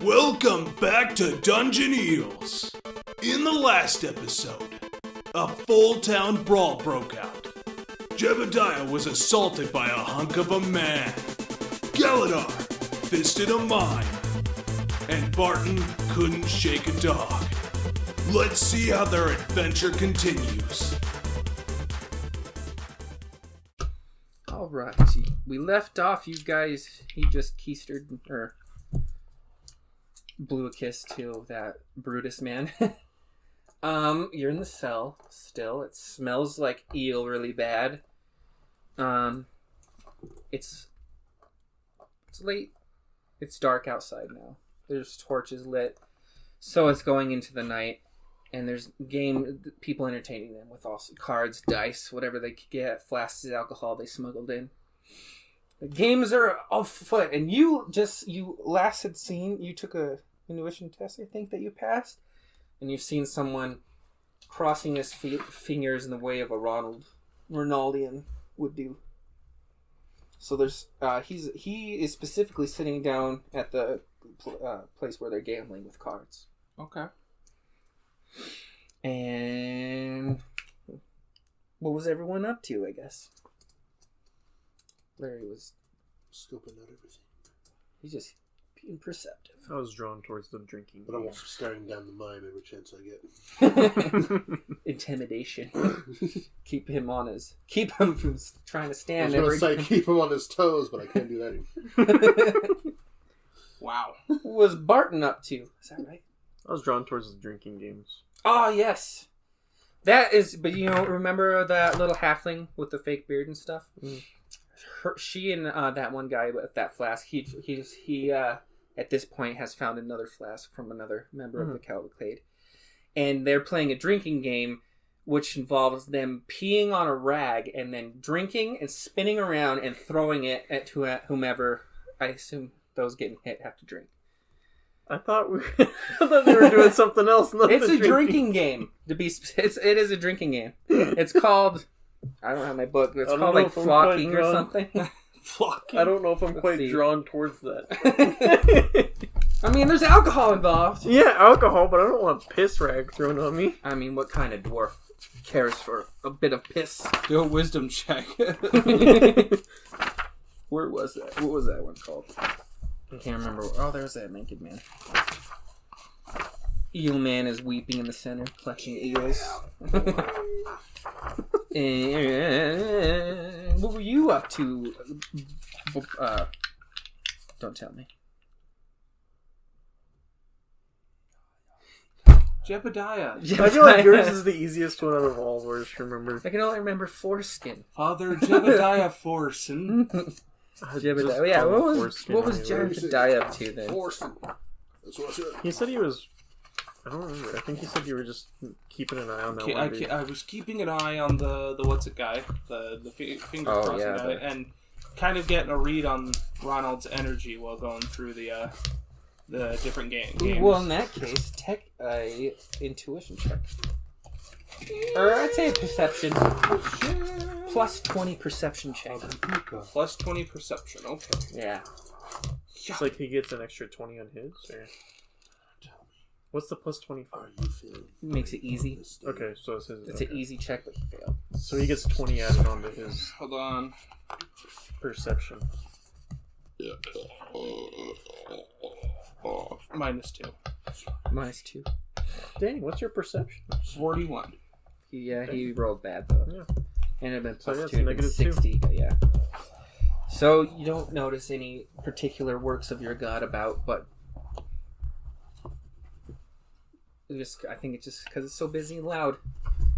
Welcome back to Dungeon-Eels. In the last episode, a full-town brawl broke out. Jebediah was assaulted by a hunk of a man. Galadar fisted a mime. And Barton couldn't shake a dog. Let's see how their adventure continues. Alright, we left off, you guys, he just keistered, or blew a kiss to that Brutus man. You're in the cell still. It smells like eel really bad. It's late. It's dark outside now. There's torches lit. So it's going into the night. And there's people entertaining them with all cards, dice, whatever they could get, flasks of alcohol they smuggled in. The games are afoot. And you last had seen, you took a intuition test, I think, that you passed. And you've seen someone crossing his fingers in the way of a Ronaldian would do. So there's, he is specifically sitting down at the place where they're gambling with cards. Okay. And what was everyone up to, I guess? Larry was scoping out everything. He's just being perceptive. I was drawn towards the drinking. But I'm also staring down the mime every chance I get. Intimidation. Keep him from trying to stand. I was going to say keep him on his toes, but I can't do that anymore. Wow. What was Barton up to? Is that right? I was drawn towards the drinking games. Oh, yes. That is, but remember that little halfling with the fake beard and stuff? Mm. She and that one guy with that flask, he at this point has found another flask from another member of the cavalcade. And they're playing a drinking game, which involves them peeing on a rag and then drinking and spinning around and throwing it at whomever, I assume those getting hit have to drink. I thought they were doing something else. It's a drinking game. It is a drinking game. It's called, I don't have my book. It's called like flocking or something. Flocking. I don't know if I'm quite drawn towards that. I mean, there's alcohol involved. Yeah, alcohol, but I don't want a piss rag thrown on me. I mean, what kind of dwarf cares for a bit of piss? Do a wisdom check. Where was that? What was that one called? I can't remember. Oh, there's that naked man. Eel man is weeping in the center, clutching eels. And what were you up to? Don't tell me. Jebediah. I feel like yours is the easiest one out of all of ours to remember. I can only remember foreskin. Father Jebediah Forson. Jebediah. Yeah, what was Jebediah up to then? That's what I said. He said he was... I don't remember. I think he said you were just keeping an eye on that one. I was keeping an eye on the what's it guy, the finger crossing guy, and kind of getting a read on Ronald's energy while going through the different games. Well, in that case, intuition check, or I'd say perception. Plus 20 perception check. Plus 20 perception. Okay. Yeah. It's like he gets an extra 20 on his, or... What's the plus 20 for? Makes it easy. Okay, so it's his... It's an easy check, but he failed. So he gets 20 added onto his... Hold on. Perception. Minus 2. Minus 2. Dang, what's your perception? 41. He rolled bad, though. Yeah. And it had been plus so 2, negative 60. Yeah. So you don't notice any particular works of your god about, but... I think it's just because it's so busy and loud.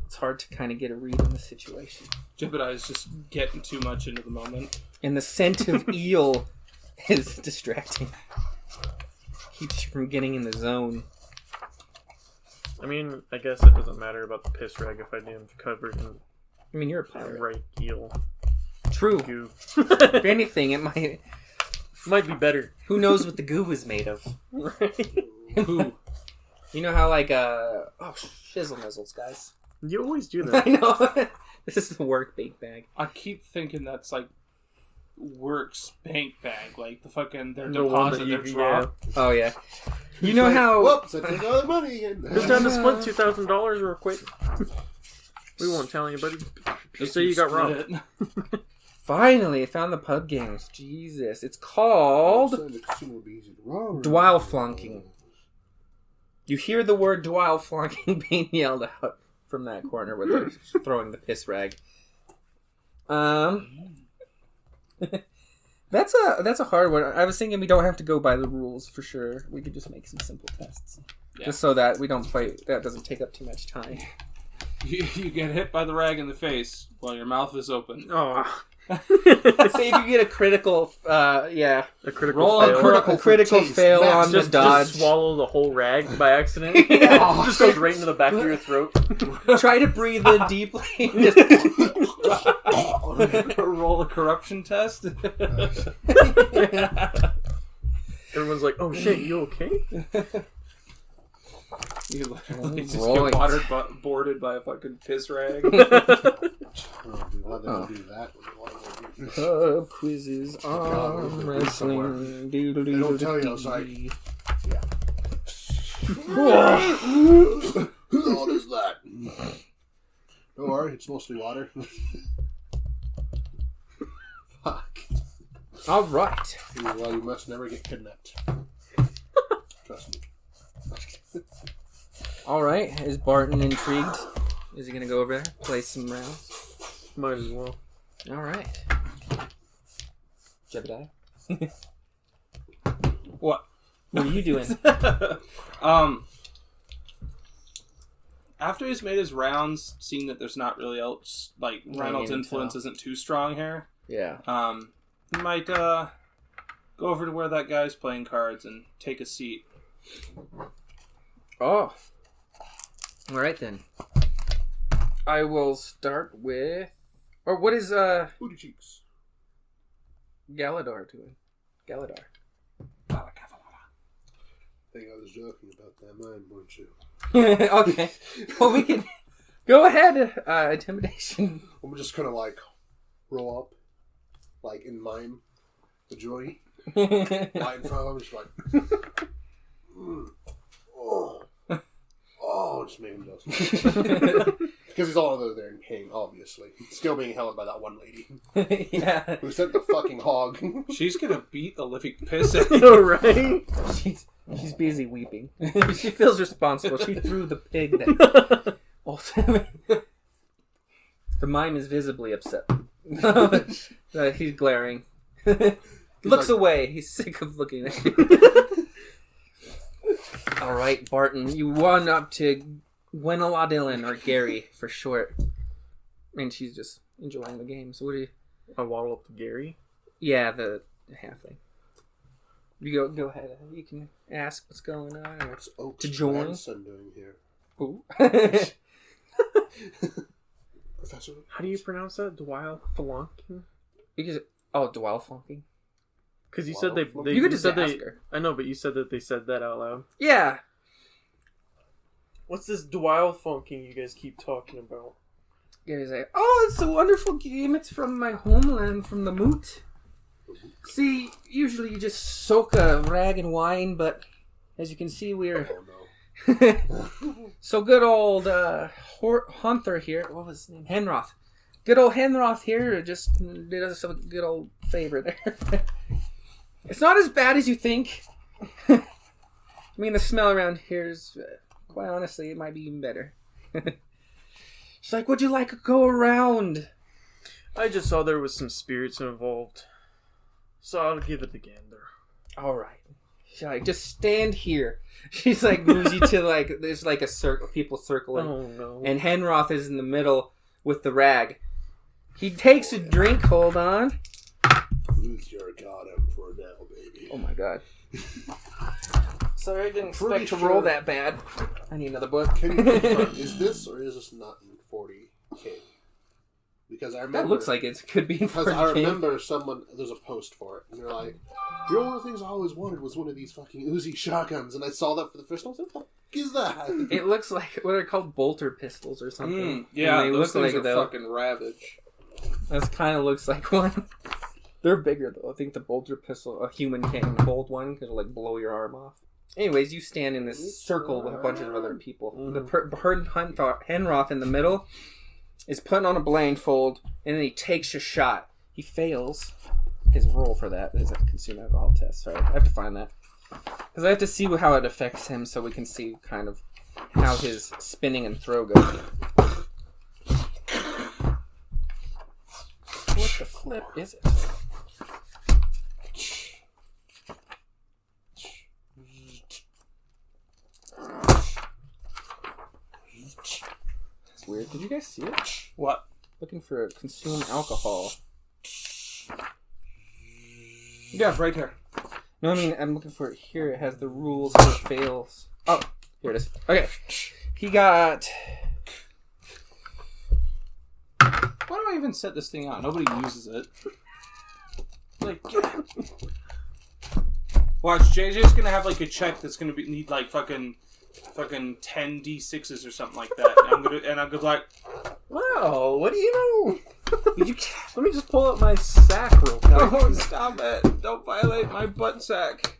It's hard to kind of get a read on the situation. Jebediah is just getting too much into the moment. And the scent of eel is distracting. Keeps you from getting in the zone. I mean, I guess it doesn't matter about the piss rag if I am covered in... I mean, you're a pirate. Right eel. True. Goo. If anything, it might be better. Who knows what the goo is made of? Right. Who? You know how shizzle mizzles, guys. You always do that. I know. This is the work bait bag. I keep thinking that's like works bank bag, like the fucking their The one deposit, that their you- draw. Oh yeah. You He's know like, how? Whoops! I took all the money again. Just down to split $2,000 real quick. We won't tell anybody. Just say you got Split robbed. it. Finally, I found the pub games. Jesus, it's called Dwell Flunking. You hear the word Dwell Flunking being yelled out from that corner where they're throwing the piss rag. That's a hard one. I was thinking we don't have to go by the rules for sure. We could just make some simple tests, just so that we don't fight. That doesn't take up too much time. You get hit by the rag in the face while your mouth is open. Oh. Say if you get a critical, A critical roll fail. a critical fail on the dodge. Just swallow the whole rag by accident. Just goes right into the back of your throat. Try to breathe in deeply. Roll a corruption test. Everyone's like, "Oh shit, you okay?" You literally just Rolling. get boarded by a fucking piss rag. Oh, we let them do that. Pub quizzes on wrestling. They don't tell you outside. Yeah. What is that? Don't worry, it's mostly water. Fuck. All right. Well, you must never get kidnapped. Trust me. All right. Is Barton intrigued? Is he gonna go over there, play some rounds? Might as well. All right. Jebediah. What? What are you doing? After he's made his rounds, seeing that there's not really else, like Reynolds' influence isn't too strong here. Yeah. He might go over to where that guy's playing cards and take a seat. Oh. All right then. I will start with. Or what is Booty cheeks. Galador doing? Galador. I think I was joking about that mime, weren't you? Okay. Well, we can go ahead. Intimidation. I'm just gonna like roll up, like in mime, the joy. Right in front of him, just like, just make him just. Because he's all over there in pain, obviously. Still being held by that one lady. Yeah. Who sent the fucking hog. She's gonna beat the living piss out of All right. She's busy weeping. She feels responsible. She threw the pig that ultimately. The mime is visibly upset. He's glaring. Looks away. He's sick of looking at you. All right, Barton. You won up to Gwenola Dillon, or Gary for short. And she's just enjoying the game. So what do you... I waddle up to Gary. Yeah, the halfling. You go ahead. You can ask what's going on. Or What's Oak's to join. grandson doing here? Ooh. Professor? How do you pronounce that? Dwyle Flunking? Because Dwell Flunking. Because you said they You could just said ask they. her. I know, but you said that they said that out loud. Yeah. What's this Dwyle Flunking you guys keep talking about? Gary's like, oh, it's a wonderful game. It's from my homeland, from the Moot. See, usually you just soak a rag in wine, but as you can see, we're... Oh no. So good old Hunther here, what was his name? Henroth. Good old Henroth here just did us a good old favor there. It's not as bad as you think. I mean, the smell around here is, quite honestly, it might be even better. She's like, would you like to go around? I just saw there was some spirits involved, so I'll give it a gander. All right. She's like, just stand here. She's like, moves you to like, there's like a circle, people circling. Oh no. And Henroth is in the middle with the rag. He takes a drink, hold on. Lose your god out for now, baby. Oh my god. Sorry, I didn't Pretty expect to sure- roll that bad. I need another book. Can you confirm, is this or is this not in 40K? Because I remember... That looks like it could be in Because 40K. I remember there's a post for it, and they're like, you know, one of the things I always wanted was one of these fucking Uzi shotguns, and I saw that for the first time, I was like, what the fuck is that? It looks like, what are called bolter pistols or something. Yeah, And they those look things like are though. fucking ravage. That kind of looks like one. They're bigger though. I think the bolter pistol, a human can't hold one because it'll like blow your arm off. Anyways, you stand in this circle with a bunch of other people. The Henroth in the middle is putting on a blindfold, and then he takes a shot. He fails. His roll for that is a consume alcohol test. Sorry, I have to find that because I have to see how it affects him, so we can see kind of how his spinning and throw goes. What the flip is it? It's weird. Did you guys see it? What? Looking for consume alcohol. Yeah, right here. No, I mean, I'm looking for it here. It has the rules for fails. Oh, here it is. Okay. He got... Why do I even set this thing out? Nobody uses it. Like, watch, JJ's gonna have like a check that's gonna need like fucking 10 D6s or something like that, and I'm gonna be like, wow, what do you know? Let me just pull up my sack real quick. no, stop it! Don't violate my butt sack.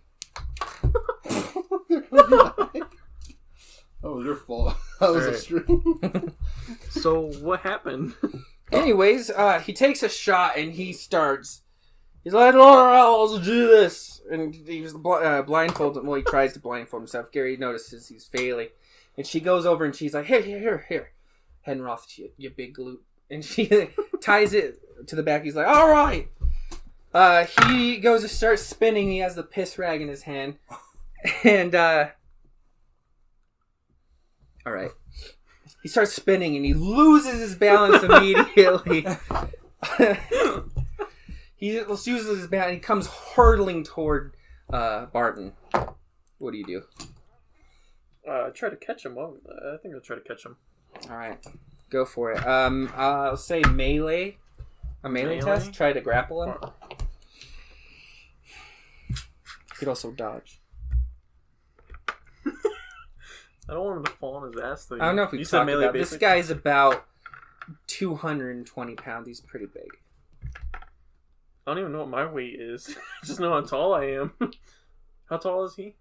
Oh, your fault. That was a stream. So what happened? Anyways, he takes a shot and he's like, "Oh, I'll do this." And he was blindfolded. Well, he tries to blindfold himself. Gary notices he's failing, and she goes over and she's like, "Here, Henroth, you big gloop." And she ties it to the back. He's like, "All right." He goes to start spinning. He has the piss rag in his hand, and all right. He starts spinning and he loses his balance immediately. He uses his balance and he comes hurtling toward Barton. What do you do? Try to catch him. Well, I think I'll try to catch him. All right, go for it. I'll say melee. A melee test. Try to grapple him. You could also dodge. I don't want him to fall on his ass, though. I don't know if we talked about this. This guy's about 220 pounds. He's pretty big. I don't even know what my weight is. I just know how tall I am. How tall is he?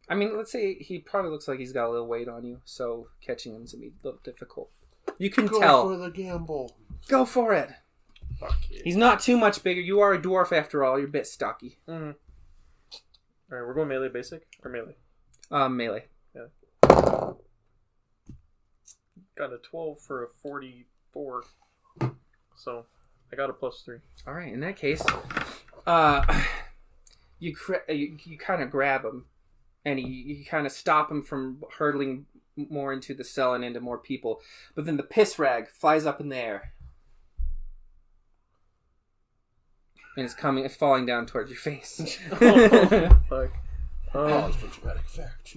I mean, let's say he probably looks like he's got a little weight on you, so catching him's going to be a little difficult. You can tell. Go for the gamble. Go for it. Fuck yeah. He's not too much bigger. You are a dwarf after all. You're a bit stocky. Mm-hmm. Alright, we're going melee basic? Or melee? Melee. Yeah. Got a 12 for a 44. So, I got a +3. All right, in that case, you kind of grab him, and you kind of stop him from hurtling more into the cell and into more people. But then the piss rag flies up in the air. And it's falling down towards your face. Oh, fuck. Pause for dramatic effect.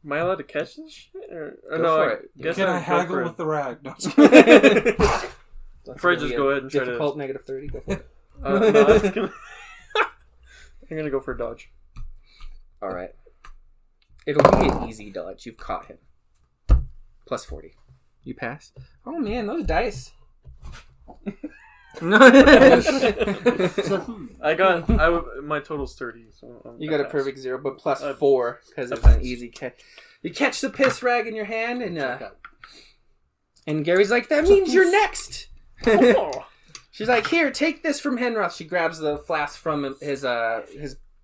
Am I allowed to catch this shit? Or no, for it. Can I haggle with the rag? No. Before I just go ahead and try to... Difficult -30, go for it. No, I'm gonna go for a dodge. Alright. It'll be an easy dodge. You've caught him. +40. You pass? Oh man, those dice. My total's 30. So you got a perfect 0, but +4 because it's an easy catch. You catch the piss rag in your hand, and Gary's like, "That means you're next." She's like, "Here, take this from Henroth." She grabs the flask from his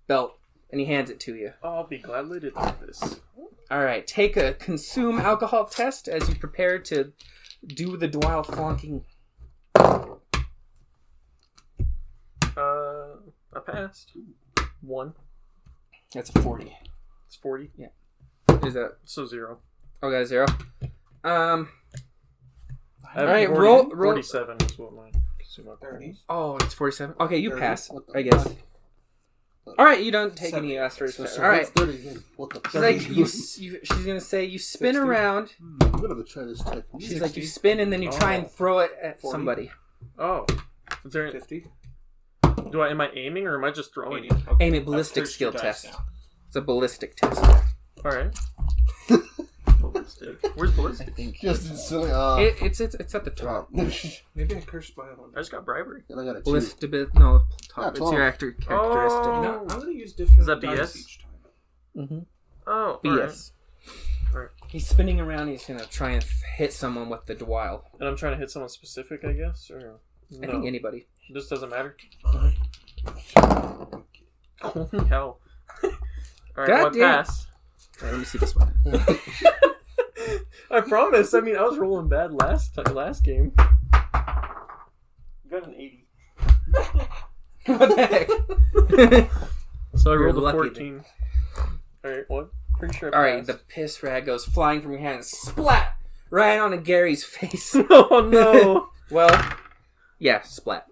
belt, and he hands it to you. Oh, I'll be gladly to take this. All right, take a consume alcohol test as you prepare to do the Dwyle flunking. I passed. 1. That's a 40. It's 40? Yeah. Is that... So 0. Oh, got a 0. All right, roll... 47 is what my consume alcohol is. Oh, it's 47? Okay, you 30? pass, I guess. Alright, you don't take any aspirations. Alright. She's like, she's gonna say, you spin 60? Around. I'm gonna try this technique. She's 60? Like, you spin and then you try and throw it at 40? Somebody. Oh. Is there 50? Am I aiming or am I just throwing? Okay. Aim a ballistic skill test. It's a ballistic test. Alright. ballistic. Where's I ballistic? think Just instantly. it's at the top. Maybe I cursed my own. I just got bribery. And I got a 2. Ballistic, no, top. Yeah, It's 12. your characteristic. Oh. You know, I'm gonna use different Is that dice BS? each time. Mm-hmm. Oh, BS. Alright. He's spinning around. He's gonna try and hit someone with the Dwile. And I'm trying to hit someone specific, I guess, or no? I think anybody. This doesn't matter. Holy hell! All right, God well, damn. pass. All right, let me see this one. I promise. I mean, I was rolling bad last game. You got an 80. What the heck? So I You're rolled a lucky 14. All right, well, pretty sure. I All right, passed. the piss rag goes flying from your hand and splat right onto Gary's face. Oh no! Well, yeah, splat.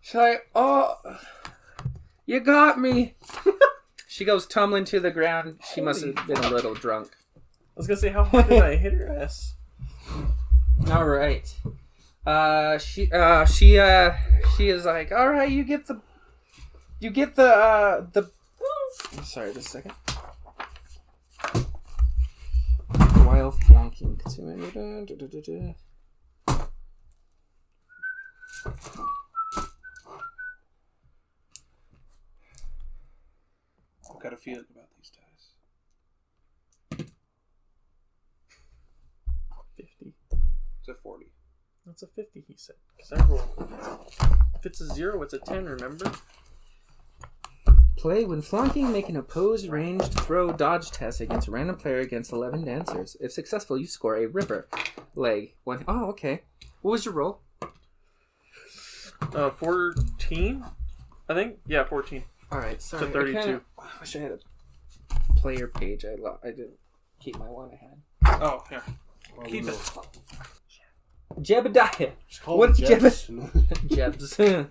She's like, oh, you got me. She goes tumbling to the ground. She must have been a little drunk. I was gonna say, how hard did I hit her ass? All right. She is like, all right, you get the. Sorry, just a second. While flunking. I've got a feeling about these dice. 50. It's a 40. That's a 50, he said. Because I rolled. If it's a 0, it's a 10, remember? Play when flunking, make an opposed ranged throw dodge test against a random player against 11 dancers. If successful, you score a ripper leg. Oh, okay. What was your roll? 14? I think? Yeah, 14. All right, sorry. To 32. I wish I had a player page. I didn't keep my one I had. Oh, here. Keep it. Jebediah. What's Jebs? Jebs. All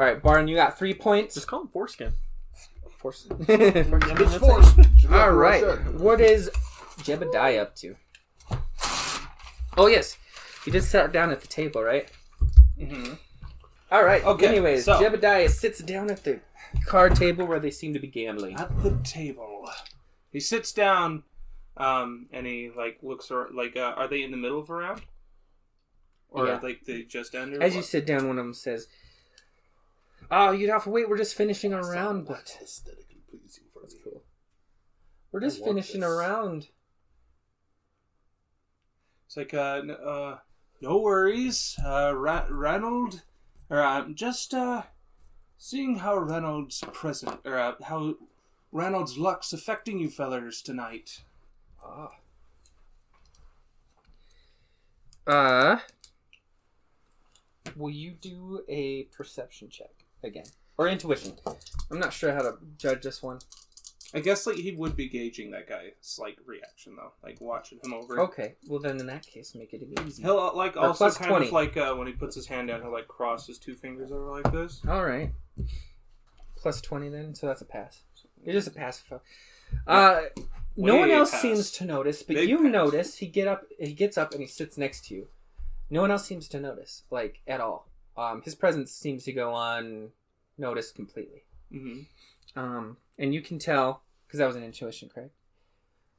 right, Barn, you got 3 points. Just call him Foreskin. Force. It's forced. All right. What is Jebediah up to? Oh, yes. He just sat down at the table, right? Mm-hmm. All right. Okay, Anyways, so- Jebediah sits down at the card table where they seem to be gambling. At the table. He sits down, and he, looks around, are they in the middle of a round? Or, Yeah. they just ended? As you sit down, one of them says, "Oh, you'd have to wait. We're just finishing our round, but Aesthetically pleasing for me. cool. We're just I want finishing this. a round." It's like, no worries, Ranald, I'm just, seeing how Ranald's how Ranald's luck's affecting you fellers tonight. Will you do a perception check again? Or intuition? I'm not sure how to judge this one. I guess, he would be gauging that guy's, reaction, though. Watching him over. Okay, well then in that case, make it easy. He'll, also plus kind 20. of, when he puts his hand down, he'll, cross his 2 fingers over like this. All right. Plus 20 then, so that's a pass. It's just a pass. No one else pass. seems to notice, but Big you pass. notice. He gets up and he sits next to you. No one else seems to notice, at all. His presence seems to go unnoticed completely. Mm-hmm. And you can tell, because that was an intuition, correct?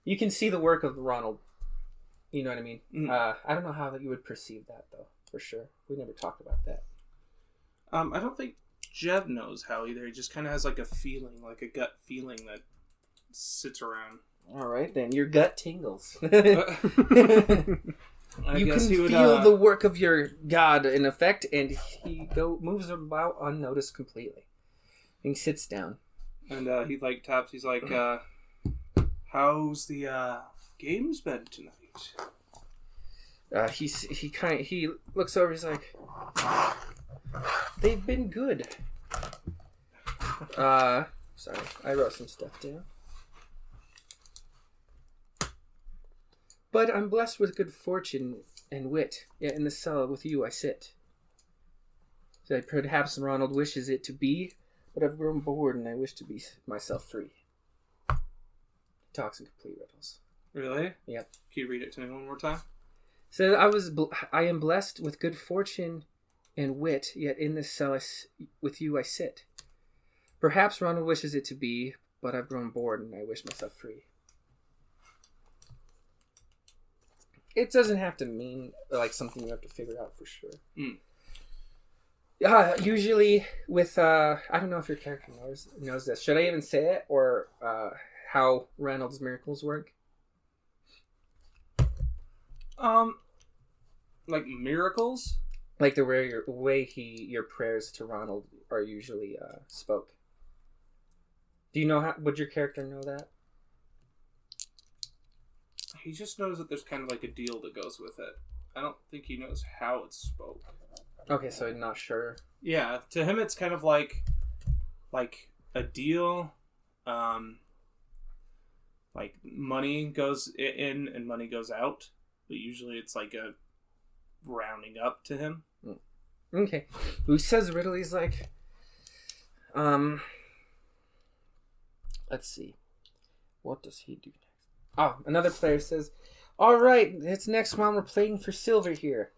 You can see the work of Ronald. You know what I mean? Mm. I don't know how you would perceive that, though, for sure. We never talked about that. I don't think Jeb knows how either. He just kind of has, a feeling, a gut feeling that sits around. All right, then. Your gut tingles. I You guess can he would, feel the work of your god in effect, and he moves about unnoticed completely. And he sits down. And he taps. He's like, "How's the games been tonight?" He looks over. He's like, "They've been good." Sorry, I wrote some stuff down. But I'm blessed with good fortune and wit. Yet in the cell with you I sit. So perhaps Ronald wishes it to be, but I've grown bored and I wish to be myself free. Talks in complete riddles. Really? Yep. Can you read it to me one more time? So I am blessed with good fortune and wit, yet in this cell with you I sit. Perhaps Ronald wishes it to be, but I've grown bored and I wish myself free. It doesn't have to mean like something you have to figure out for sure. Usually with I don't know if your character knows this. Should I even say it or how Reynolds' miracles work? Like miracles? Like the way your prayers to Ronald are usually spoke. Do you know would your character know that? He just knows that there's kind of like a deal that goes with it. I don't think he knows how it's spoke. Okay, so I'm not sure. Yeah, to him it's kind of like a deal. Like money goes in and money goes out, but usually it's like a rounding up to him. Okay, who says a riddle? He's like, let's see, what does he do next? Oh, another player says, all right, it's next round. We're playing for silver here.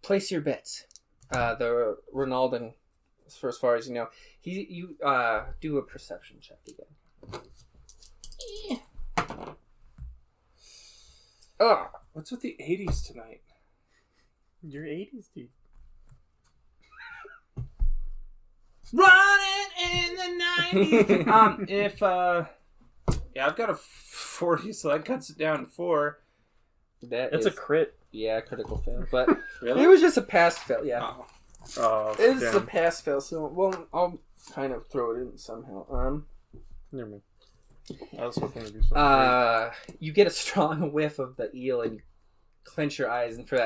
Place your bets. The Ronaldo, for as far as you know, you do a perception check again. Oh, what's with the 80s tonight? Your 80s, dude. Running in the 90s. I've got a 40, so that cuts it down to 4. That's a crit. Yeah, critical fail. But really? It was just a pass fail, yeah. Oh, it's a pass fail, so I'll kind of throw it in somehow. Never mind. I was hoping to do something. You get a strong whiff of the eel and clench your eyes, and for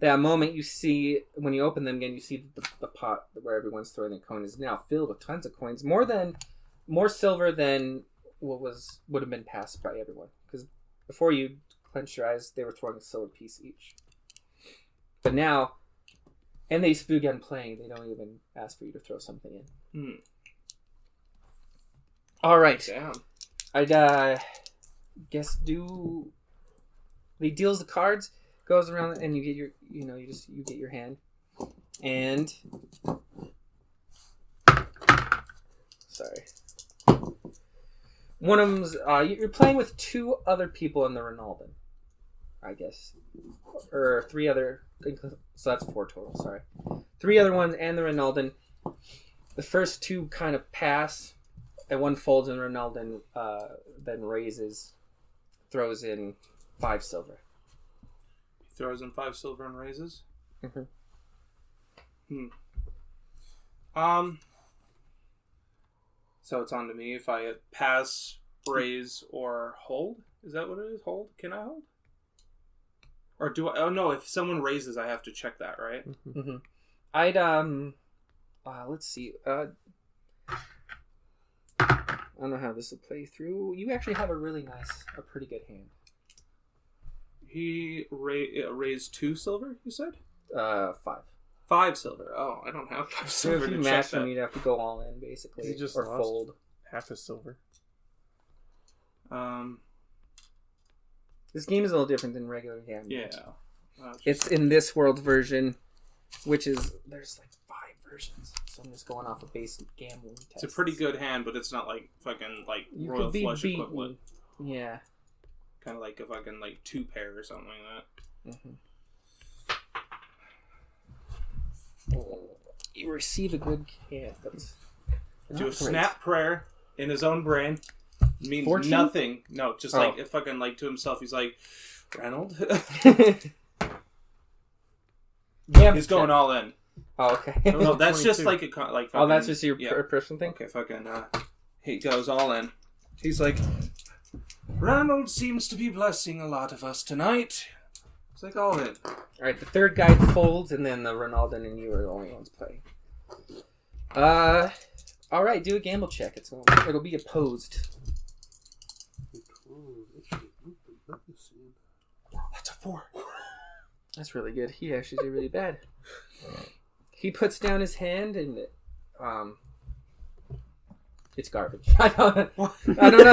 that moment you see, when you open them again, you see the pot where everyone's throwing the coin is now filled with tons of coins, more silver than what would have been passed by everyone, because before you clenched your eyes they were throwing a silver piece each, but now, and they began playing, they don't even ask for you to throw something in. All right. Damn. I'd guess he deals the cards, goes around, and you get your, you get your hand, and sorry, one of them's you're playing with 2 other people in the Ronaldo, I guess, or 3 other, so that's 4 total. Sorry, 3 other ones and the Ronaldo. The first 2 kind of pass, and one folds, and Ronaldo then throws in 5 silver. He throws in 5 silver and raises? So it's on to me if I pass, raise, or hold? Is that what it is? Hold? Can I hold? Or do I... Oh, no. If someone raises, I have to check that, right? I'd, let's see. I don't know how this will play through. You actually have a pretty good hand. He raised 2 silver, you said? 5. 5 silver. Oh, I don't have 5 silver. So if you match them, you'd have to go all in, basically. He just or lost fold. half his silver. This game is a little different than regular gambling. Yeah. It's in this world version, which is, there's like 5 versions. So I'm just going off of basic gambling tests. It's a pretty good hand, but it's not like fucking like you Royal could be Flush beaten. equivalent. Yeah. Kind of like a fucking like 2 pair or something like that. You receive a good hand, but do a snap prayer in his own brain. Means Fortune? nothing. No, just like if fucking like to himself. He's like, Reynold. Yeah, he's going all in. Oh, okay. No, that's just like a like. Fucking, that's just your personal thing. Okay, fucking. He goes all in. He's like, Reynold seems to be blessing a lot of us tonight. It's like all in. All right, the third guy folds, and then the Ronaldo and you are the only ones playing. All right, do a gamble check. It'll be opposed. That's a 4. That's really good. He actually did really bad. He puts down his hand, and it's garbage. I don't know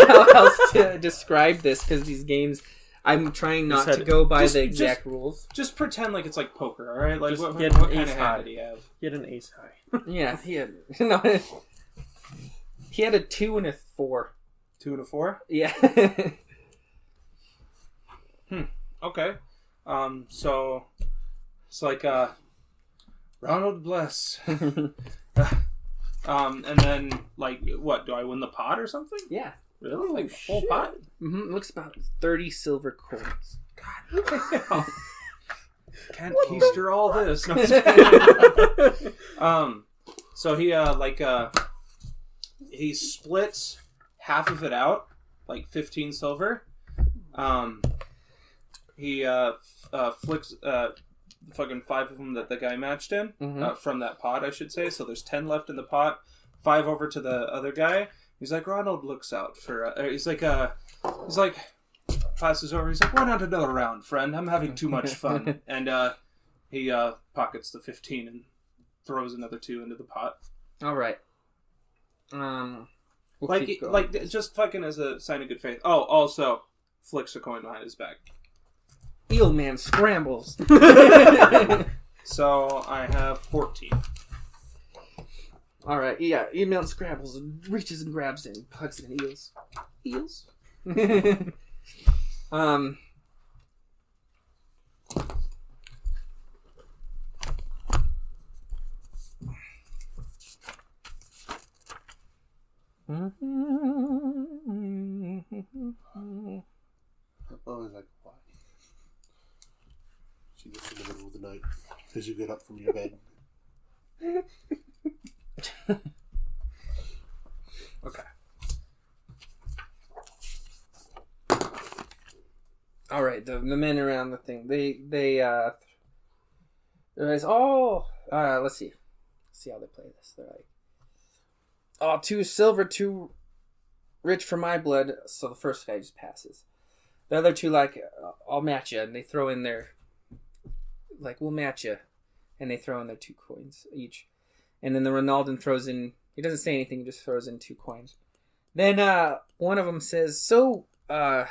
how else to describe this, because these games, I'm trying not to go by the exact rules. Just pretend like it's like poker, all right? Like what he had kind an of ace hand high. did he have? He had an ace high. Yeah, he had he had a 2 and a 4. 2 and a 4. Yeah. Okay. So it's like Ronald bless. And then like what? Do I win the pot or something? Yeah. Really? Like full pot? Mm-hmm. It looks about 30 silver coins. God. Can't keister all this. No, so he splits half of it out, like 15 silver. He flicks fucking 5 of them that the guy matched in from that pot, I should say. So there's 10 left in the pot. 5 over to the other guy. He's like, Ronald looks out for. He's like, passes over. He's like, why not another round, friend? I'm having too much fun. And he pockets the 15 and throws another 2 into the pot. All right. We'll keep going. Like just fucking as a sign of good faith. Oh, also flicks a coin behind his back. Eel man scrambles. So I have 14. All right, yeah. Eel man scrambles and reaches and grabs it and puts it in eels. Eels. Oh, he's like, why? She gets in the middle of the night as you get up from your bed. Okay. All right, the men around the thing. They're like, let's see how they play this. They're like, oh, 2 silver, too rich for my blood. So the first guy just passes. The other 2 like, I'll match you, and they throw in their, like, we'll match you, and they throw in their 2 coins each, and then the Ronaldan throws in. He doesn't say anything. He just throws in 2 coins. Then one of them says, "So, do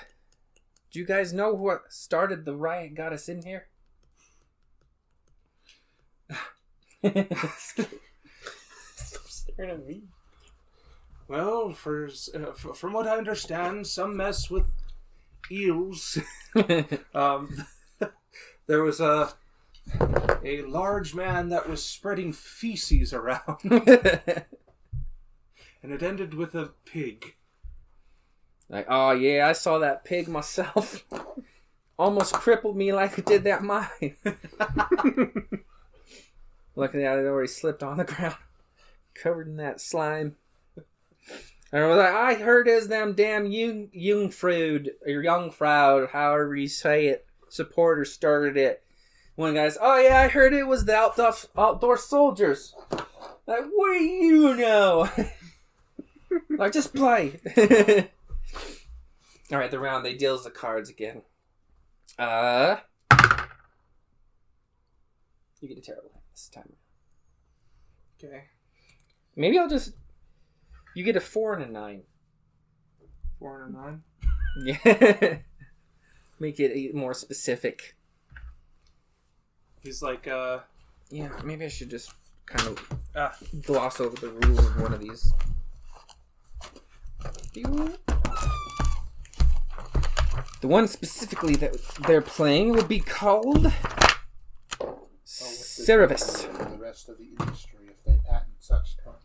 you guys know what started the riot? Got us in here?" Stop staring at me. Well, from what I understand, some mess with eels. There was a large man that was spreading feces around, and it ended with a pig. Like, oh yeah, I saw that pig myself. Almost crippled me like it did that mime. Luckily, I had already slipped on the ground, covered in that slime. And I was like, I heard as them damn Jungfraud, or Jungfrau, however you say it, supporters started it. One guy's, oh yeah, I heard it was the outdoor soldiers. Like, what do you know? Like, just play. All right, the round, they deals the cards again. You get a terrible hand this time. Okay. Maybe I'll just... You get a 4 and a 9. 4 and a 9? Yeah. Make it more specific. He's like, Yeah, maybe I should just kind of gloss over the rules of one of these. The one specifically that they're playing would be called Cerebus. The rest of the industry, if they patent such talk.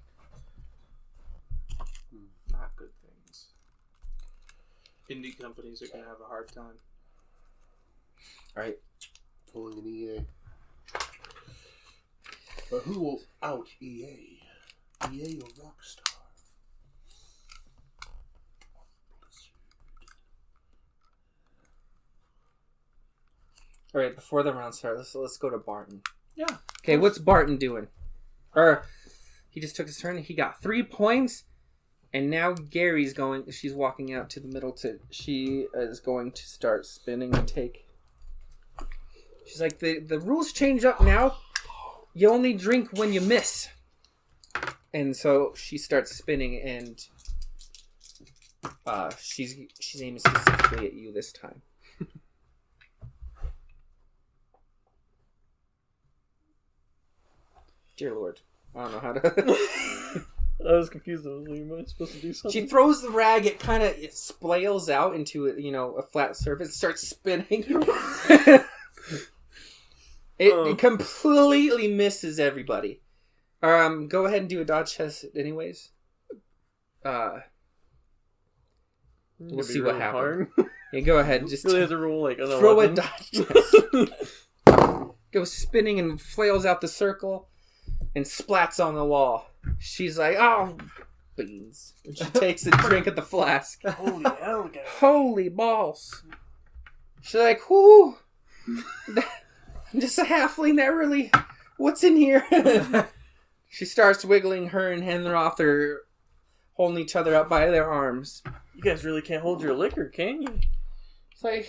Not good things. Indie companies are going to have a hard time. Alright. Pulling an EA. But who will out EA? EA or Rockstar? Alright, before the round starts, let's go to Barton. Yeah. Okay, what's Barton doing? He just took his turn. He got 3 points. And now Gary's going... She's walking out to the middle to... She is going to start spinning and take... She's like, the rules change up now. You only drink when you miss. And so she starts spinning and... she's aiming specifically at you this time. Dear Lord. I don't know how to... I was confused. I was like, am I supposed to do something? She throws the rag. It kind of splails out into a flat surface. Starts spinning. It completely misses everybody. Go ahead and do a dodge test, anyways. We'll see what happens. Yeah, go ahead. Just really have to roll like an throw 11. a dodge test. Goes spinning and flails out the circle and splats on the wall. She's like, oh, beans. And she takes a drink at the flask. Holy hell, guys. Holy balls. She's like, whoo. I'm just a halfling that really... What's in here? She starts wiggling. Her and Henroth are holding each other up by their arms. You guys really can't hold your liquor, can you? It's like,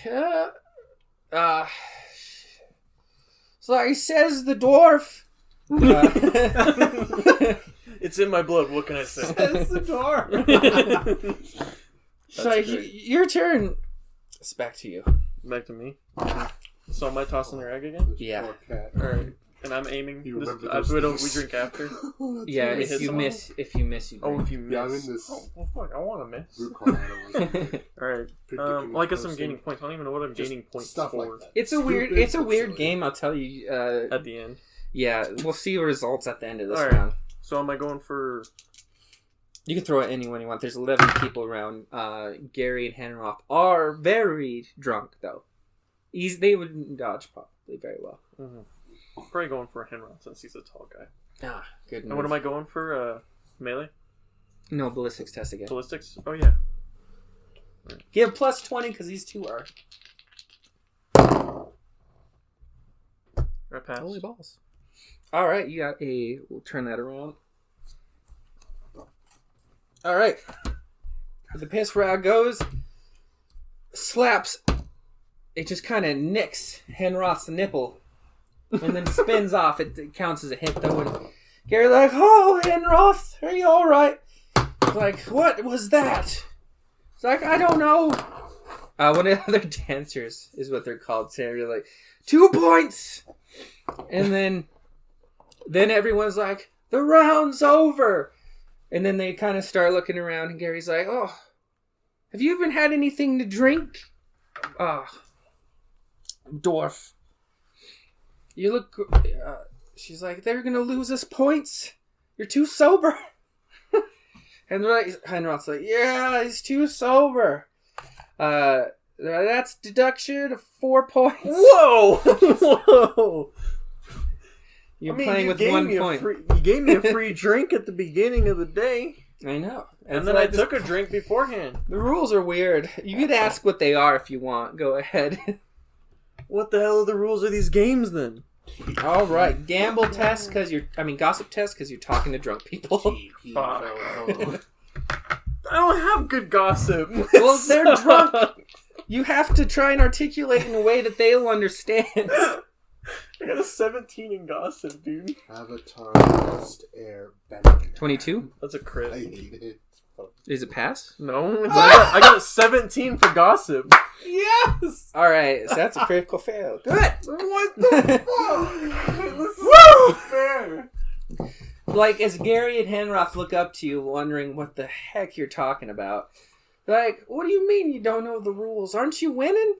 says the dwarf. It's in my blood. What can I say? Says the dwarf. It's like, your turn. It's back to you. Back to me. So am I tossing the rag again? Yeah. Poor cat. Alright. And I'm aiming. You remember we those drink after. Yeah, We if hit you someone? miss, you Oh, drink. if you miss. Yeah, I'm in this Oh, well, fuck. I want to miss. group call. Predicting Alright. Well, I guess I'm gaining points. I don't even know what I'm Just gaining points stuff for like that. It's a Stupid, weird but game. I'll tell you. at the end. Yeah, we'll see results at the end of this Alright. round. So am I going for... You can throw it anyone you want. There's 11 people around. Gary and Henroth are very drunk, though. They would dodge probably very well. Mm-hmm. Probably going for a Henron since he's a tall guy. Ah, good move. And what am I going for? Melee? No, ballistics test again. Ballistics? Oh, yeah. Give plus 20 because these two are. I pass. Holy balls. Alright, you got a... We'll turn that around. Alright. The piss rag goes. Slaps. It just kind of nicks Henroth's nipple. And then spins off. It counts as a hit, though. And Gary's like, oh, Henroth, are you alright? Like, what was that? It's like, I don't know. One of the other dancers is what they're called. So they're like, 2 points! And then everyone's like, the round's over! And then they kind of start looking around, and Gary's like, oh, have you even had anything to drink? Dwarf. You look... she's like, they're going to lose us points. You're too sober. And Henroth's like, yeah, he's too sober. That's deduction of 4 points. Whoa! Whoa! You're playing with 1 point. You gave me a free drink at the beginning of the day. I know. And then I took a drink beforehand. The rules are weird. You could ask what they are if you want. Go ahead. What the hell are the rules of these games then? All right. Gamble test because gossip test because you're talking to drunk people. I don't have good gossip. Well, they're drunk. You have to try and articulate in a way that they'll understand. I got a 17 in gossip, dude. Avatar Lost Air Bender. 22? That's a crit. I hate it. Is it pass? No, I got 17 for gossip. Yes! Alright, so that's a critical fail. Good! What the fuck? This is Woo! fair. Like, as Gary and Henroth look up to you, wondering what the heck you're talking about, they're like, what do you mean you don't know the rules? Aren't you winning?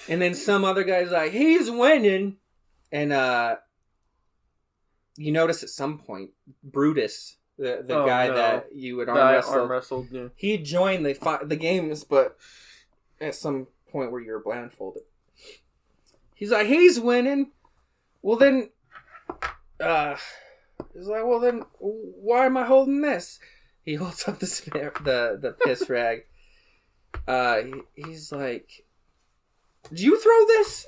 And then some other guy's like, he's winning. And you notice at some point, Brutus, the guy that you would arm wrestled, yeah. he joined the games, but at some point where you're blindfolded. He's like, he's winning. Well then, he's like, well then, why am I holding this? He holds up the piss rag. He's like, did you throw this?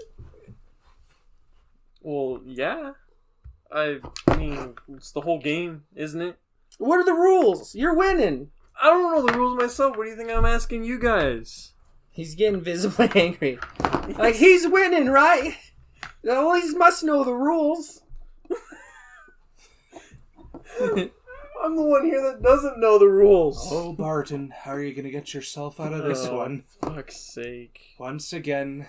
Well, yeah. I mean, it's the whole game, isn't it? What are the rules? You're winning. I don't know the rules myself. What do you think I'm asking you guys? He's getting visibly angry. Like, he's winning, right? Well, he must know the rules. I'm the one here that doesn't know the rules. Oh, Barton, how are you going to get yourself out of this one? Fuck's sake. Once again.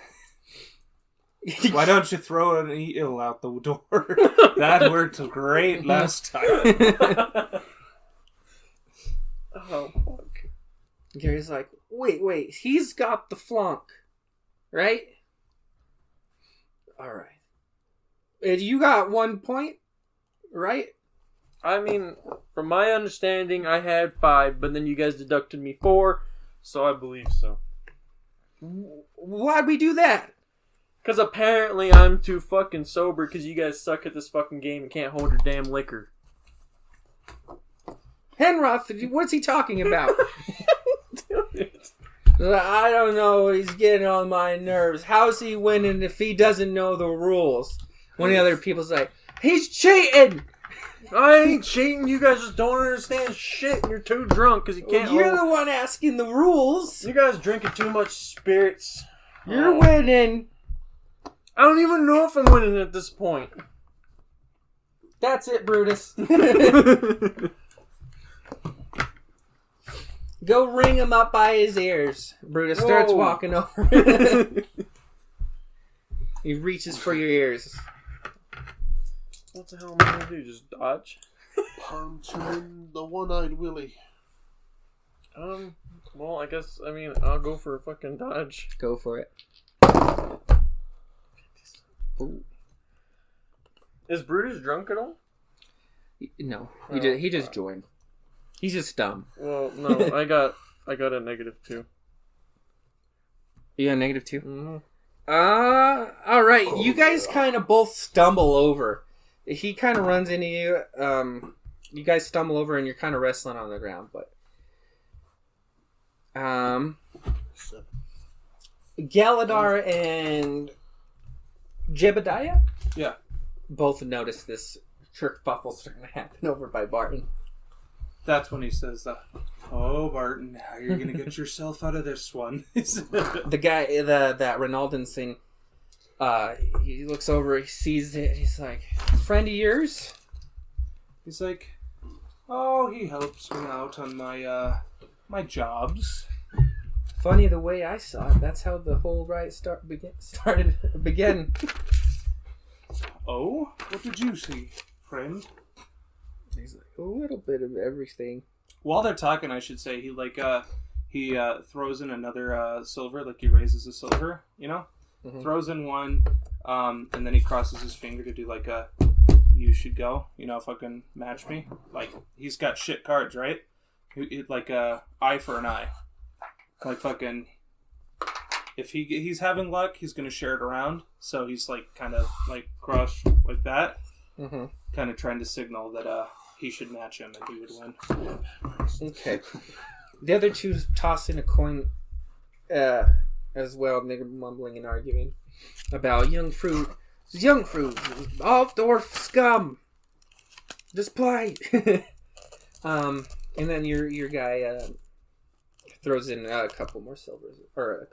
Why don't you throw an eel out the door? That worked great last time. Oh, fuck. Gary's like, wait, he's got the flunk, right? All right. And you got 1 point, right? I mean, from my understanding, I had 5, but then you guys deducted me 4, so I believe so. Why'd we do that? Because apparently I'm too fucking sober because you guys suck at this fucking game and can't hold your damn liquor. Henroth, what's he talking about? I don't know. He's getting on my nerves. How's he winning if he doesn't know the rules? One of the other people's like, he's cheating! I ain't cheating. You guys just don't understand shit and you're too drunk because you can't You're the one asking the rules. You guys drinking too much spirits. You're winning. I don't even know if I'm winning at this point. That's it, Brutus. Go ring him up by his ears. Brutus starts walking over. He reaches for your ears. What the hell am I gonna do? Just dodge? Punch him in the one-eyed willy. Well, I guess, I'll go for a fucking dodge. Go for it. Ooh. Is Brutus drunk at all? No, he just joined. He's just dumb. Well, no, I got a -2. You got a -2? Mm-hmm. Alright, you guys kind of both stumble over. He kind of runs into you. You guys stumble over and you're kind of wrestling on the ground, but Galadar and Jebediah? Yeah. Both notice this kerfuffle starting to happen over by Barton. That's when he says, "Oh, Barton, how are you going to get yourself out of this one?" The guy, that Ronaldan thing, he looks over, he sees it, he's like, "Friend of yours?" He's like, "Oh, he helps me out on my my jobs." Funny the way I saw it. That's how the whole riot began. Oh, what did you see, friend? He's like, a little bit of everything. While they're talking, I should say, he throws in another silver, like he raises a silver, you know? Mm-hmm. Throws in one, and then he crosses his finger to do like a, "You should go," you know, fucking match me. Like, he's got shit cards, right? Like a eye for an eye. Like fucking, if he's having luck, he's gonna share it around. So he's like kind of like crossed like that, kind of trying to signal that he should match him and he would win. Okay. The other two toss in a coin as well, and they're mumbling and arguing about young fruit, off-dwarf scum. Just play. And then your guy throws in a couple more silvers, or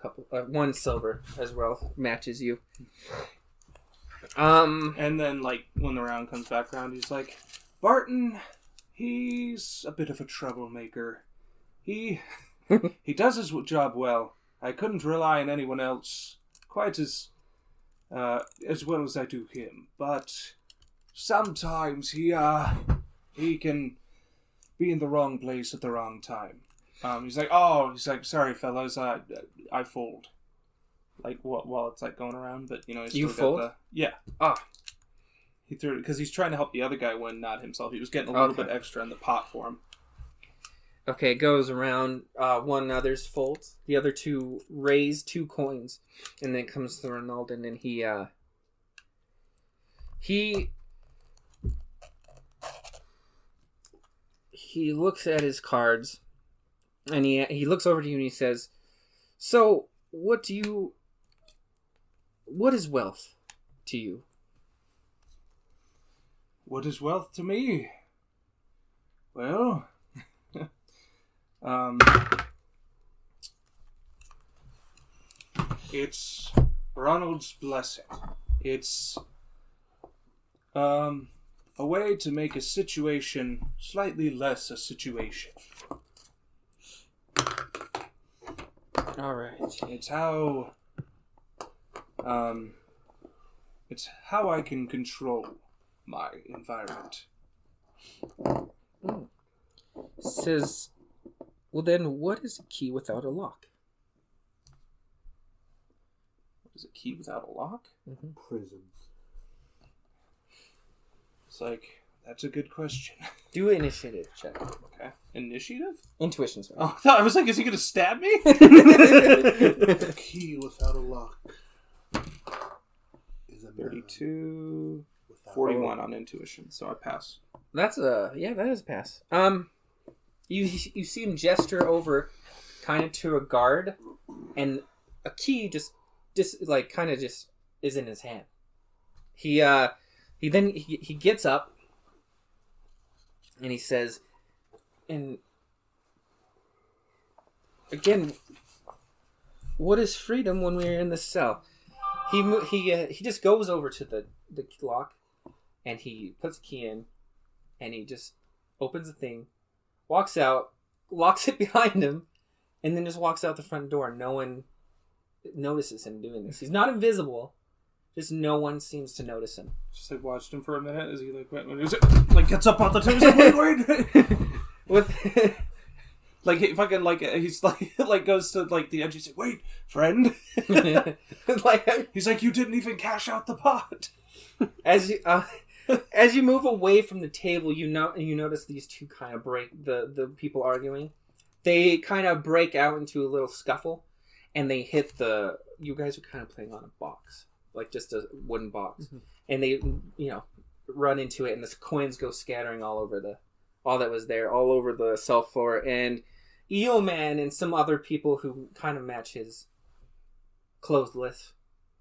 one silver as well, matches you. And then like when the round comes back around, he's like, "Barton, he's a bit of a troublemaker. He does his job well. I couldn't rely on anyone else quite as well as I do him. But sometimes he can be in the wrong place at the wrong time." He's like, "Sorry, fellas, I fold." Like while it's like going around, but you know, he's you still fold? got yeah. He threw it because he's trying to help the other guy win, not himself. He was getting a little bit extra in the pot for him. Okay, it goes around. One others folds. The other two raise 2 coins, and then comes to Ronaldo, and he looks at his cards, and he looks over to you and he says, "So, what is wealth to you?" What is wealth to me? Well, it's Ronald's blessing. It's a way to make a situation slightly less a situation. All right. It's how It's how I can control my environment. Says, well then, what is a key without a lock? What is a key without a lock? Prison. It's like, that's a good question. Do an initiative check. Okay. Initiative? Intuition, sorry. Oh, I was like, is he going to stab me? A key without a lock is a 32, without 41 on intuition, so I pass. That is a pass. You see him gesture over, kind of to a guard, and a key just kind of just is in his hand. He gets up, and he says, and again, what is freedom when we're in the cell? He just goes over to the lock, and he puts a key in, and he just opens the thing, walks out, locks it behind him, and then just walks out the front door. No one notices him doing this. He's not invisible. Just no one seems to notice him. Just like watched him for a minute as he like went when he was like gets up on the table. He's like, wait. With like he fucking like he's like goes to like the edge. He's like, wait, friend. He's like, you didn't even cash out the pot. As you move away from the table, you notice these two kind of break the people arguing. They kind of break out into a little scuffle, and they hit you guys are kind of playing on a box. Like just a wooden box. Mm-hmm. And they, run into it, and the coins go scattering all over all that was there, all over the cell floor. And Eel Man and some other people who kind of match his clothes list,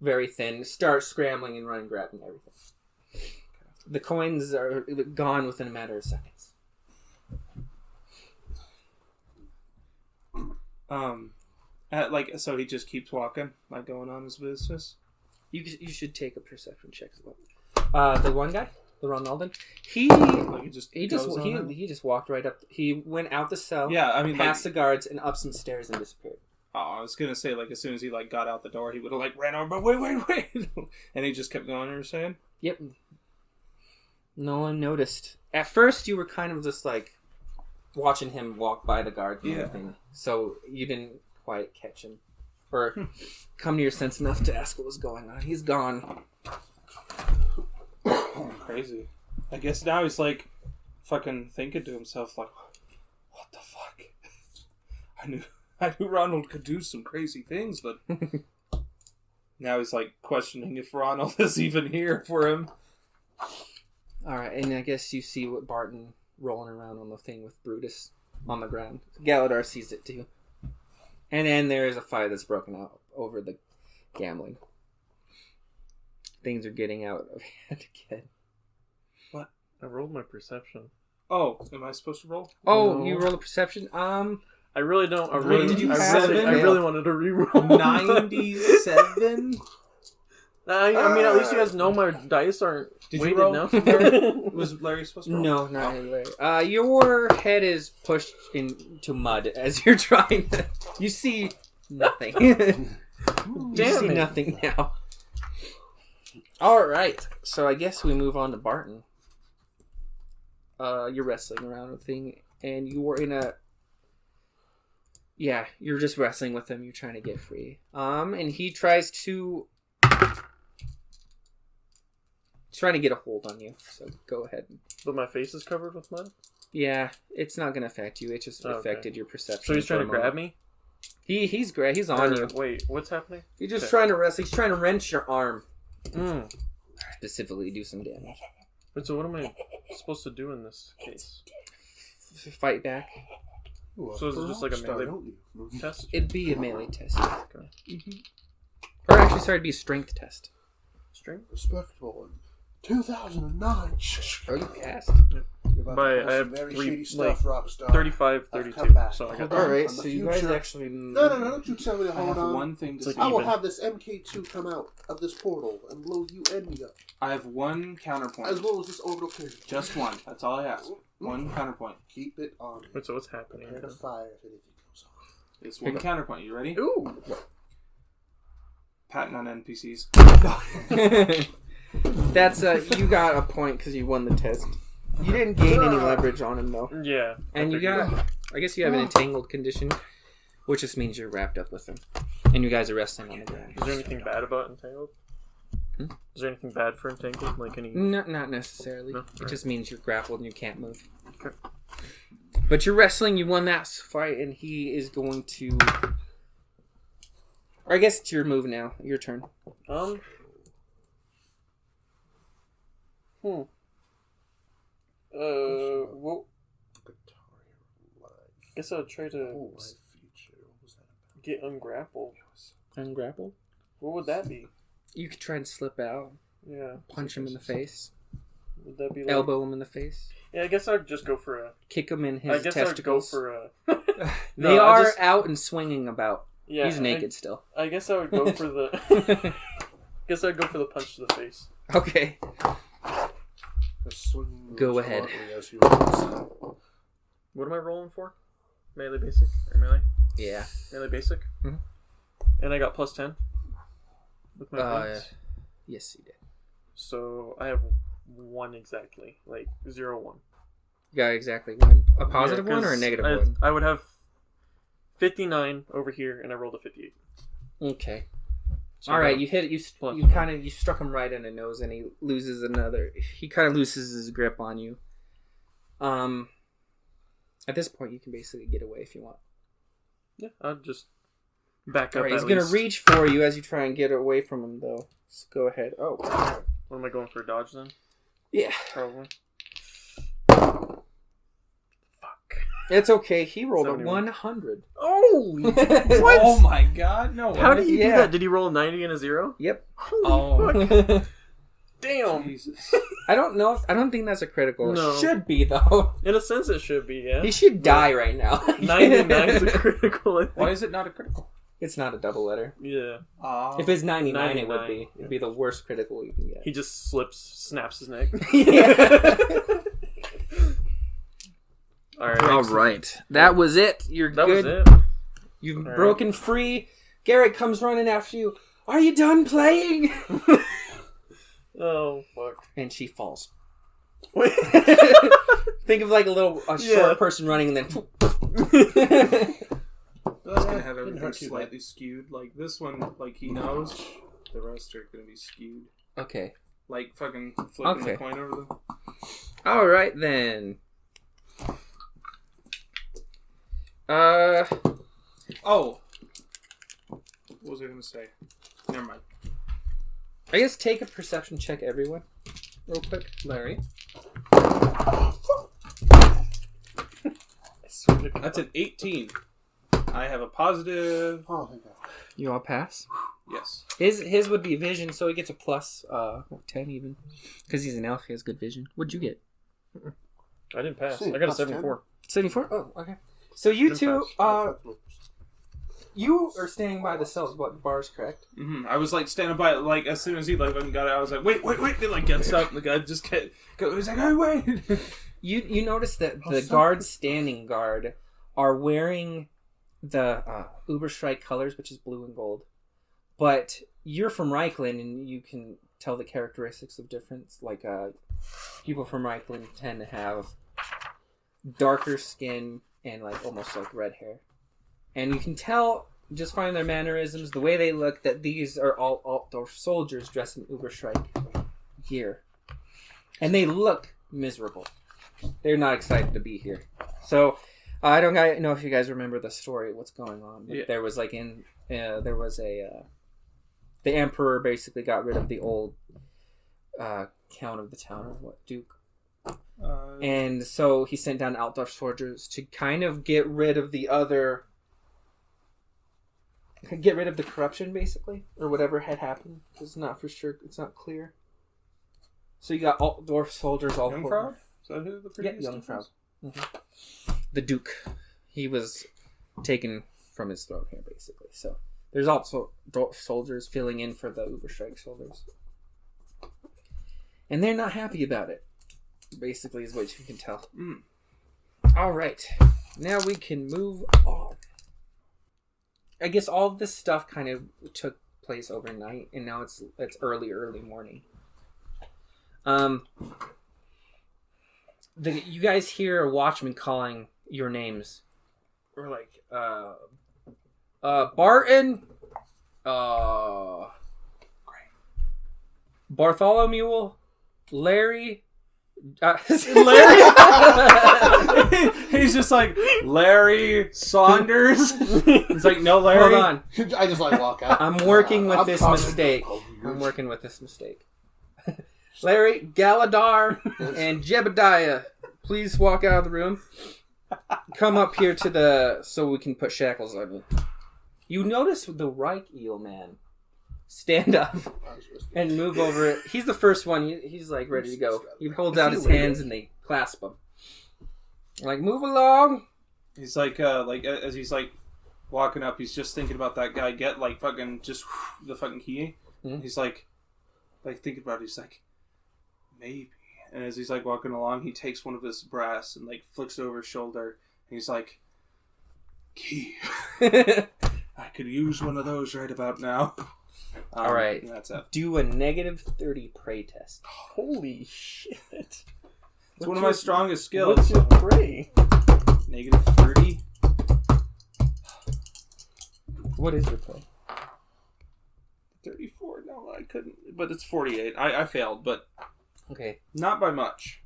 very thin, start scrambling and running, grabbing everything. The coins are gone within a matter of seconds. So he just keeps walking, like going on his business. You should take a perception check as well. The one guy, the Ronaldo, he just walked right up. He went out the cell. Yeah, I mean, past the guards and up some stairs and disappeared. Oh, I was gonna say like as soon as he like got out the door, he would have like ran over. But wait, and he just kept going. You were saying? Yep. No one noticed. At first, you were kind of just like watching him walk by the guard and everything, so you didn't quite catch him. Or come to your sense enough to ask what was going on. He's gone. Crazy. I guess now he's like fucking thinking to himself like, what the fuck? I knew Ronald could do some crazy things, but now he's like questioning if Ronald is even here for him. Alright, and I guess you see what Barton rolling around on the thing with Brutus on the ground. Galadar sees it too. And then there is a fight that's broken out over the gambling. Things are getting out of hand again. What? I rolled my perception. Oh, am I supposed to roll? Oh, No. you roll a perception? I really don't. I really wanted to reroll. 97? I mean, at least you guys know my dice aren't Did weighted you roll? now. Was Larry supposed to roll? No, not Larry. Your head is pushed into mud as you're trying to... You see nothing. You see nothing now. Alright, so I guess we move on to Barton. You're wrestling around with thing, and you are in a... Yeah, you're just wrestling with him. You're trying to get free. And he tries to... He's trying to get a hold on you, so go ahead. But my face is covered with mud? Yeah, it's not going to affect you. It just affected your perception. So he's trying to grab me? He's on you. Wait, what's happening? He's just trying to wrestle. He's trying to wrench your arm. Specifically do some damage. Wait, so what am I supposed to do in this case? Fight back. So is it just like a melee test? It'd be a melee test. Okay. Or actually, sorry, it'd be a strength test. Strength? Respectable. 2009. Oh, you passed. I have very three, shady stuff, Rockstar. 35, I've 32. come back. So I got Alright, From so the you guys future. actually... No, don't you tell me to I hold have on. one thing to It's say. like I will even. have this MK2 come out of this portal and blow you and me up. I have one counterpoint. As well as this orbital period. Just one. That's all I ask. One counterpoint. Keep it on. Wait, so what's happening? Prepare to fire if anything goes off. It's one counterpoint. You ready? Ooh! Patent on NPCs. That's you got a point because you won the test. You didn't gain any leverage on him though. Yeah. And you got, I guess you have an entangled condition, which just means you're wrapped up with him, and you guys are resting on the ground. Is there anything bad about entangled? Hmm? Is there anything bad for entangled? Like any? Not necessarily. No? It Alright. just means you're grappled and you can't move. Okay. But you're wrestling. You won that fight, and he is going to. Or I guess it's your move now. Your turn. Well, I guess I'll try to get ungrappled. Ungrappled. What would that be? You could try and slip out. Yeah. Punch him in the face. Would that be like... Elbow him in the face. Yeah, I guess I'd just go for a... Kick him in his I guess testicles. I'd go for a... They No, are just... out and swinging about. Yeah, he's naked still. I guess I would go for the... guess I'd go for the punch to the face. Okay. Go ahead. What am I rolling for? Melee basic? Or melee? Yeah. Melee basic? Mm-hmm. And I got plus 10 with my points. Yes, you did. So I have 1 exactly. Like 0, 1. You got exactly 1. A positive one or a negative one? I would have 59 over here, and I rolled a 58. Okay. So all right, you hit it. You struck him right in the nose, and he loses another. He kind of loses his grip on you. At this point, you can basically get away if you want. Yeah, I'll just back up. All right, he's gonna reach for you as you try and get away from him, though. So go ahead. Oh, what am I going for? A dodge then? Yeah, probably. it's okay. He rolled 71. a 100. Oh, what? Oh my god! No. How did he do that? Did he roll a 90 and a 0? Yep. Holy fuck. Damn. Jesus. I don't think that's a critical. No. It should be though. In a sense, it should be. Yeah. He should die right now. 99 is a critical. I think. Why is it not a critical? It's not a double letter. Yeah. If it's 99, it would 99. be. It'd be the worst critical you can get. He just snaps his neck. Yeah. All right. That was it. You're that good. was it. You've All broken free. Garrett comes running after you. Are you done playing? Oh fuck! And she falls. Wait. Think of like a short person running, and then. That's gonna have everything slightly skewed. Like this one, like he knows. The rest are gonna be skewed. Okay. Like fucking flipping the coin over them. All right then. Oh. What was I gonna say? Never mind. I guess take a perception check, everyone, real quick. Larry. That's That's an 18. I have a positive. Oh, thank God. You all pass. Yes. His would be vision, so he gets a plus 10 even, because he's an elf. He has good vision. What'd you get? I didn't pass. See, I got a plus 74. 74. Oh, okay. So you Didn't two, pass. you are staying by the cells, bars, correct? Mm-hmm. I was like standing by it, like as soon as he like fucking got it, I was like, wait. He like gets up, and the guy just he's like, hey, wait. You notice that the guards standing guard are wearing the Uberstrike colors, which is blue and gold. But you're from Reichland, and you can tell the characteristics of difference. Like people from Reichland tend to have darker skin and like almost like red hair. And you can tell, just by their mannerisms, the way they look, that these are all Altdorf soldiers dressed in Uberstrike gear. And they look miserable. They're not excited to be here. So, I don't know if you guys remember the story, what's going on. Yeah. There was like the emperor basically got rid of the old count of the town, or what, duke. And so he sent down Altdorf soldiers to kind of get rid of the corruption, basically, or whatever had happened. It's not for sure. It's not clear. So you got Altdorf soldiers all over. Jungfrau? Is that who the previous Jungfrau. Mm-hmm. The Duke. He was taken from his throne here, basically. So there's also soldiers filling in for the Uberstrike soldiers. And they're not happy about it, basically, is what you can tell. Mm. All right. Now we can move on. I guess all this stuff kind of took place overnight, and now it's early morning. You guys hear a watchman calling your names. We're like, Barton, Bartholomew, Larry. Larry. He's just like Larry Saunders. He's like, no, Larry. Hold on. I just like walk out. I'm working with I'm this causing mistake. trouble. I'm working with this mistake. Larry, Galadar, and Jebediah, please walk out of the room. Come up here so we can put shackles on you. You notice the Reich Eel man stand up and move over it. He's the first one. He's like ready to go. He holds out his hands and they clasp him. Like, move along. He's like as he's like walking up, he's just thinking about that guy. Get like fucking just the fucking key. Mm-hmm. He's like thinking about it. He's like, maybe. And as he's like walking along, he takes one of his brass and like flicks it over his shoulder. And he's like, key. I could use one of those right about now. All right. That's it. Do a -30 prey test. Holy shit. It's one of my strongest skills. What's your prey? -30. What is your prey? 34. No, I couldn't. But it's 48. I failed, but Okay. not by much,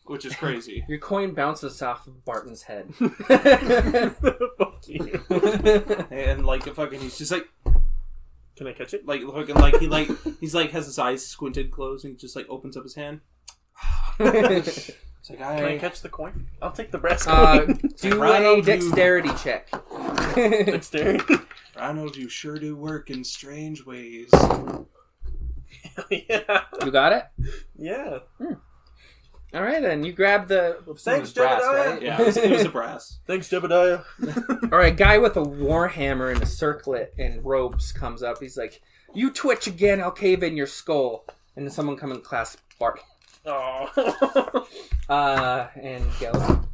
which is crazy. Your coin bounces off of Barton's head. Fuck you. And like fucking, he's just like Can I catch it? fucking he's like has his eyes squinted closed and he just like opens up his hand. It's like Can I catch the coin? I'll take the brass coin. Do Ronald, a dexterity check. Dexterity. Ronald, you sure do work in strange ways. Yeah. You got it? Yeah. All right, then. You grab the... Thanks, brass, Jebediah. right? Yeah, it was a brass. Thanks, Jebediah. All right, guy with a warhammer and a circlet and ropes comes up. He's like, you twitch again, I'll cave in your skull. And then someone come and clasp Bart. Oh. And Gellert.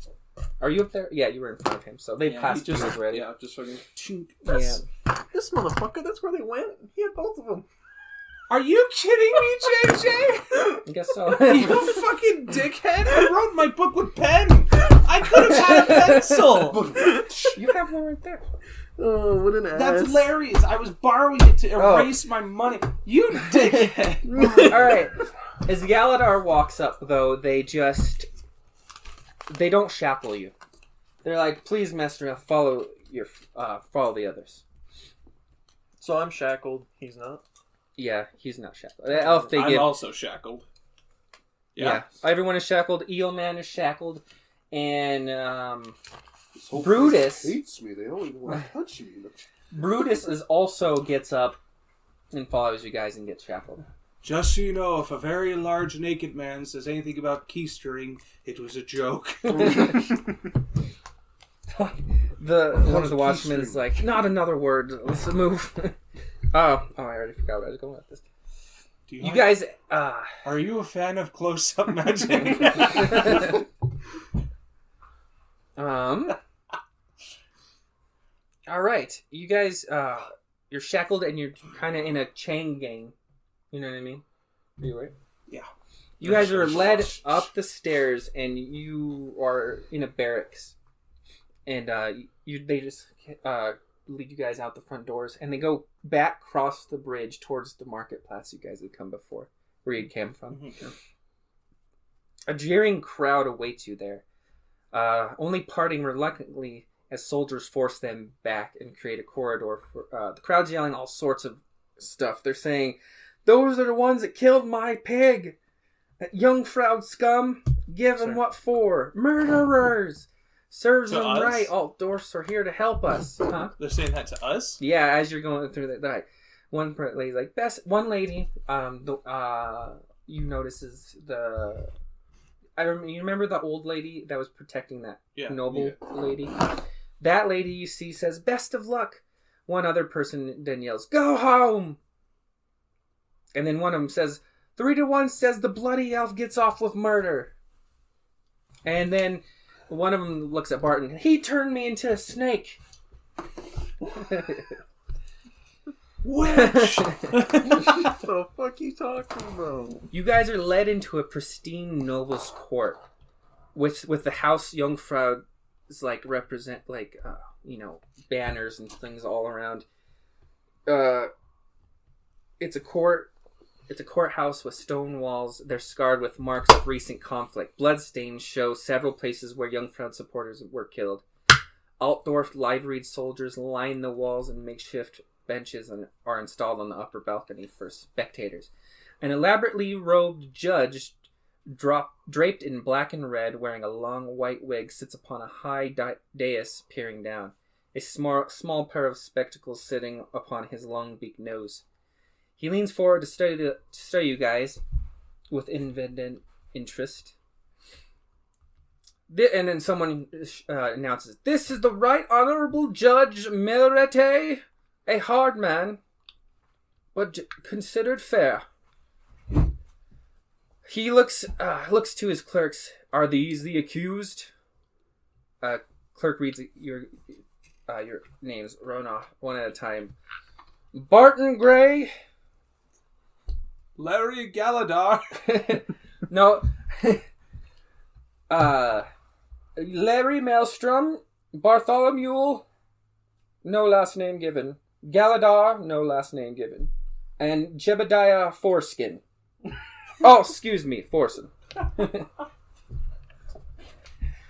Are you up there? Yeah, you were in front of him. So they Yeah, passed he just, you already. yeah, just fucking. Yeah. This motherfucker, that's where they went. He had both of them. Are you kidding me, JJ? I guess so. You fucking dickhead! I wrote my book with pen. I could have had a pencil. You have one right there. Oh, what an ass. That's Larry's. I was borrowing it to erase my money. You dickhead. All right. As Galadar walks up, though, they don't shackle you. They're like, please, Master, follow the others. So I'm shackled. He's not. Yeah, he's not shackled. Elf, they I'm give. also shackled. Yeah. Everyone is shackled. Eelman is shackled, and Brutus hates me. They don't even want to touch me. Brutus also gets up and follows you guys and gets shackled. Just so you know, if a very large naked man says anything about keystering, it was a joke. One of the watchmen is like, not another word. Let's move. I already forgot where I was going with this. You guys, are you a fan of close-up magic? All right, you guys, you're shackled and you're kind of in a chain gang. You know what I mean? Are you right? Yeah. You guys are led up the stairs, and you are in a barracks, and they just lead you guys out the front doors, and they go back across the bridge towards the marketplace you guys had come before, where you came from. Mm-hmm. A jeering crowd awaits you there, only parting reluctantly as soldiers force them back and create a corridor. The crowd's yelling all sorts of stuff. They're saying, "Those are the ones that killed my pig! That Jungfrau scum! Give them what for? Murderers! Serves them us? right. All dwarfs are here to help us." Huh? They're saying that to us? Yeah, as you're going through that, one lady's like, one lady, you notices you remember the old lady that was protecting that noble lady? That lady you see says, "Best of luck." One other person then yells, "Go home!" And then one of them says, 3-1 says the bloody elf gets off with murder. And then one of them looks at Barton. "He turned me into a snake." Witch! What the fuck you talking about? You guys are led into a pristine noble's court, with the house Jungfrau is like represent banners and things all around. It's a court. It's a courthouse with stone walls. They're scarred with marks of recent conflict. Bloodstains show several places where Jungfrau supporters were killed. Altdorf liveried soldiers line the walls, and makeshift benches are installed on the upper balcony for spectators. An elaborately robed judge, draped in black and red, wearing a long white wig, sits upon a high dais peering down. A small pair of spectacles sitting upon his long beaked nose. He leans forward to study you guys with invented interest. And then someone announces, "This is the Right Honorable Judge Melrete, a hard man, but considered fair." He looks to his clerks. "Are these the accused?" Clerk reads your names, Rona, one at a time. "Barton Gray." Larry Galadar. No. Larry Maelstrom. Bartholomew. No last name given. Galadar. No last name given. And Jebediah Foreskin. Oh, excuse me, Forsen.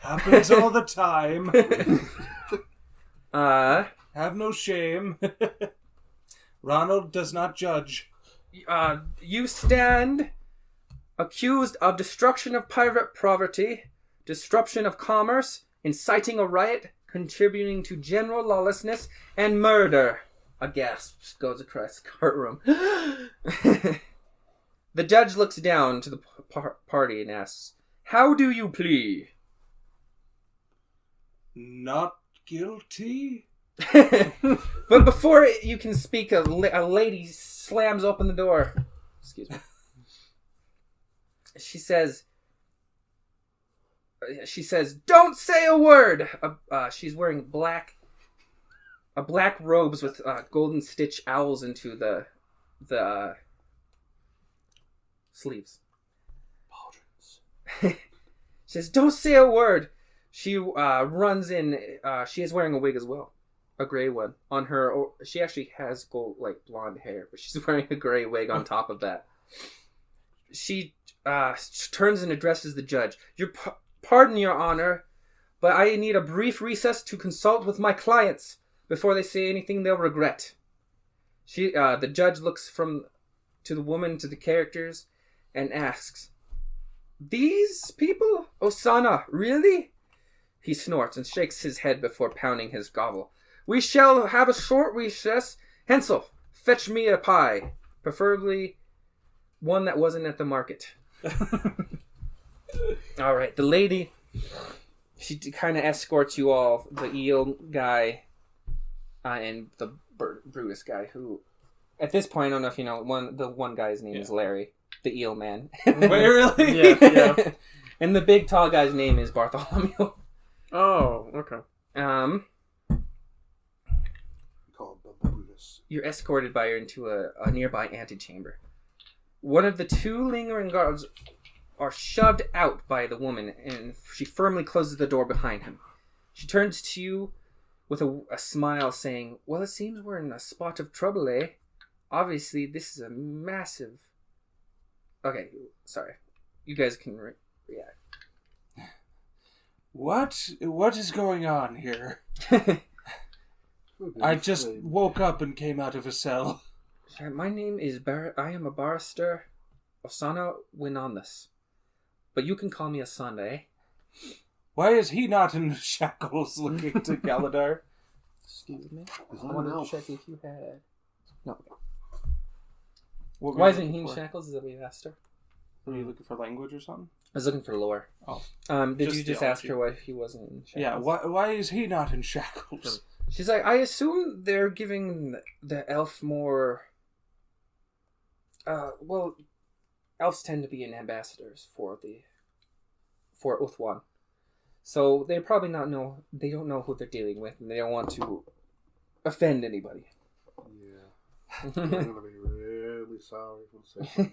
Happens all the time. Have no shame. Ronald does not judge. You stand accused of destruction of private property, disruption of commerce, inciting a riot, contributing to general lawlessness, and murder. A gasp goes across the courtroom. The judge looks down to the party and asks, "How do you plea?" Not guilty? But before you can speak, a lady slams open the door. Excuse me. She says, "Don't say a word." She's wearing black robes with golden stitch owls into the sleeves. She says, "Don't say a word." She runs in. She is wearing a wig as well, a gray one on her. She actually has gold, like blonde hair, but she's wearing a gray wig on top of that. She turns and addresses the judge. Pardon, Your Honor, but I need a brief recess to consult with my clients before they say anything they'll regret. The judge looks to the woman, to the characters, and asks, "These people? Osana, really?" He snorts and shakes his head before pounding his gavel. "We shall have a short recess. Hensel, fetch me a pie, preferably one that wasn't at the market." All right, the lady, she kind of escorts you all, the eel guy and the Brutus guy, who, at this point, I don't know if you know, the one guy's name is Larry, the eel man. Wait, really? Yeah. And the big tall guy's name is Bartholomew. Oh, okay. Called Brutus. You're escorted by her into a nearby antechamber. One of the two lingering guards are shoved out by the woman, and she firmly closes the door behind him. She turns to you with a smile, saying, "Well, it seems we're in a spot of trouble, eh? Obviously, this is a massive..." Okay, sorry. You guys can react. What is going on here? I just woke up and came out of a cell. My name is I am a barrister, Osana Winonless. But you can call me Asanda, eh? Why is he not in shackles looking to Galadar? Excuse me? Is I that wanted an to elf? check if you had... No. What were Why you isn't he looking in for? shackles? Is that what you asked her? Were you looking for language or something? I was looking for lore. Oh. Did Just you just ask her why he wasn't in shackles? Yeah, why is he not in shackles? She's like, I assume they're giving the elf more... well, elves tend to be ambassadors for Uthwan. So they probably don't know who they're dealing with, and they don't want to offend anybody. Yeah. I'm gonna be really sorry if I say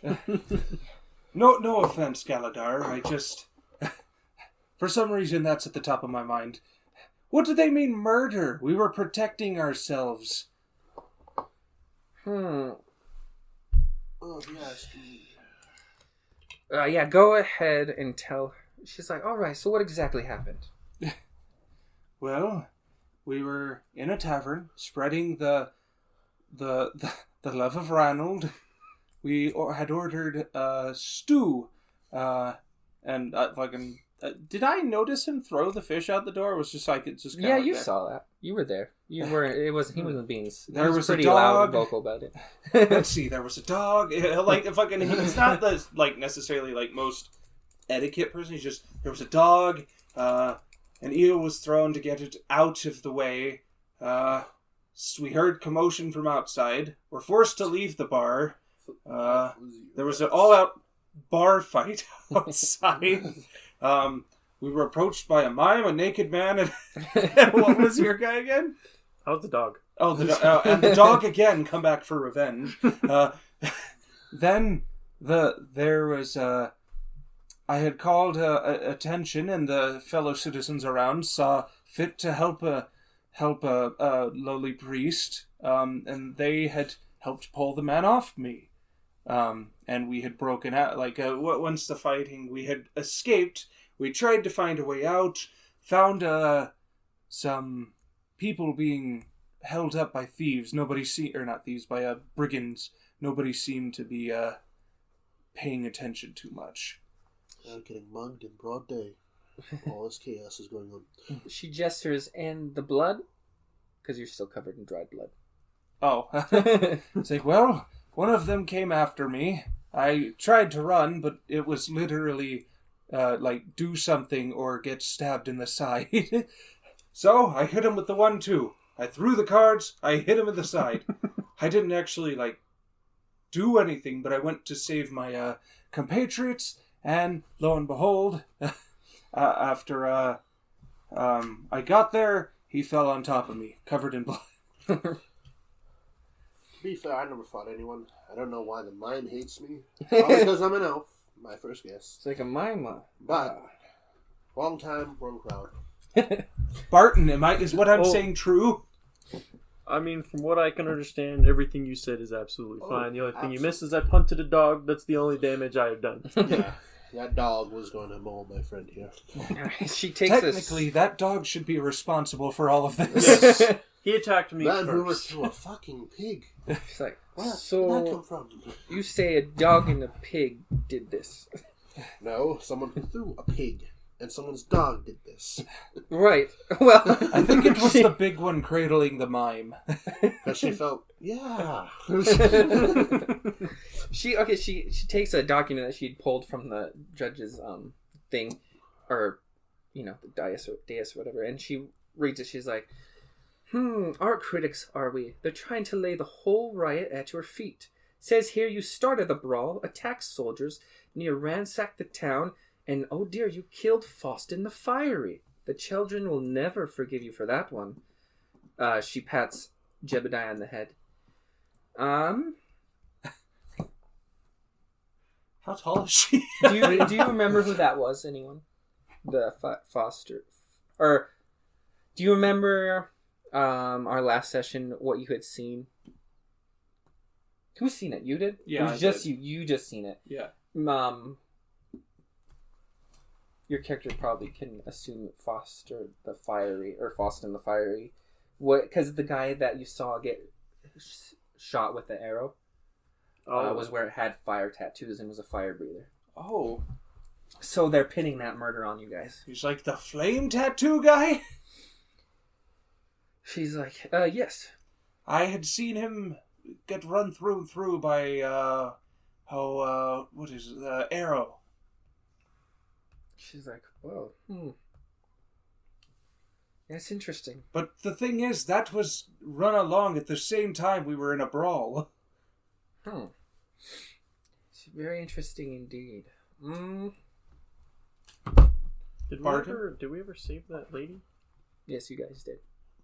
that. No offense, Galadar. I just... For some reason, that's at the top of my mind. What do they mean, murder? We were protecting ourselves. Oh, yes. Yeah, go ahead and tell. She's like, all right, so what exactly happened? Well, we were in a tavern, spreading the love of Ranald. We had ordered stew, and fucking... did I notice him throw the fish out the door? Or was just like it just kind of Yeah, like you that? saw that. You were there. You were. It was. He wasn't being. There was a pretty loud and dog. vocal about it. Let's see. There was a dog. Like fucking. He's not the like necessarily like most etiquette person. He's just there was a dog. An eel was thrown to get it out of the way. So we heard commotion from outside. We're forced to leave the bar. There was an all-out bar fight outside. We were approached by a mime, a naked man, and what was your guy again? How's the dog? Oh, and the dog again come back for revenge. Then there was I had called attention, and the fellow citizens around saw fit to help a lowly priest, and they had helped pull the man off me. And we had broken out. Like once the fighting, we had escaped. We tried to find a way out. Found some people being held up by thieves. By brigands. Nobody seemed to be paying attention too much. Getting mugged in broad day. All this chaos is going on. She gestures, and the blood, because you're still covered in dried blood. Oh, it's like, well, one of them came after me. I tried to run, but it was literally like do something or get stabbed in the side. So I hit him with the 1-2. I threw the cards. I hit him in the side. I didn't actually like do anything, but I went to save my compatriots, and lo and behold, after I got there, he fell on top of me, covered in blood. To be fair, I never fought anyone. I don't know why the mime hates me. Probably because I'm an elf. My first guess. It's like a mime. But, wrong time, wrong crowd. Barton, is what I'm saying true? I mean, from what I can understand, everything you said is absolutely fine. The only thing you missed is I punted a dog. That's the only damage I have done. Yeah, that dog was going to maul my friend here. She takes Technically, that dog should be responsible for all of this. He attacked me Man, we were first. through a fucking pig. She's like, Where did that so come from? you say a dog and a pig did this? No, someone threw a pig, and someone's dog did this. Right. Well, I think it was the big one cradling the mime. Because she felt, yeah. She takes a document that she'd pulled from the judge's thing, or the dais or whatever, and she reads it. She's like, art critics are we? They're trying to lay the whole riot at your feet. Says here you started the brawl, attacked soldiers, near ransacked the town, and oh dear, you killed Faustin the Fiery. The children will never forgive you for that one. She pats Jebediah on the head. How tall is she? Do you remember who that was? Anyone? The Foster, or do you remember our last session? What you had seen? Who's seen it? You did? Yeah, it was just you. You just seen it. Yeah. Your character probably can assume Faustin the Fiery. What? Because the guy that you saw get shot with the arrow was where it had fire tattoos and was a fire breather. Oh. So they're pinning that murder on you guys. He's like the flame tattoo guy? She's like, yes. I had seen him get run through and through by, what is it? Arrow. She's like, whoa, that's interesting. But the thing is, that was run along at the same time we were in a brawl. It's very interesting indeed. Did we ever save that lady? Yes, you guys did.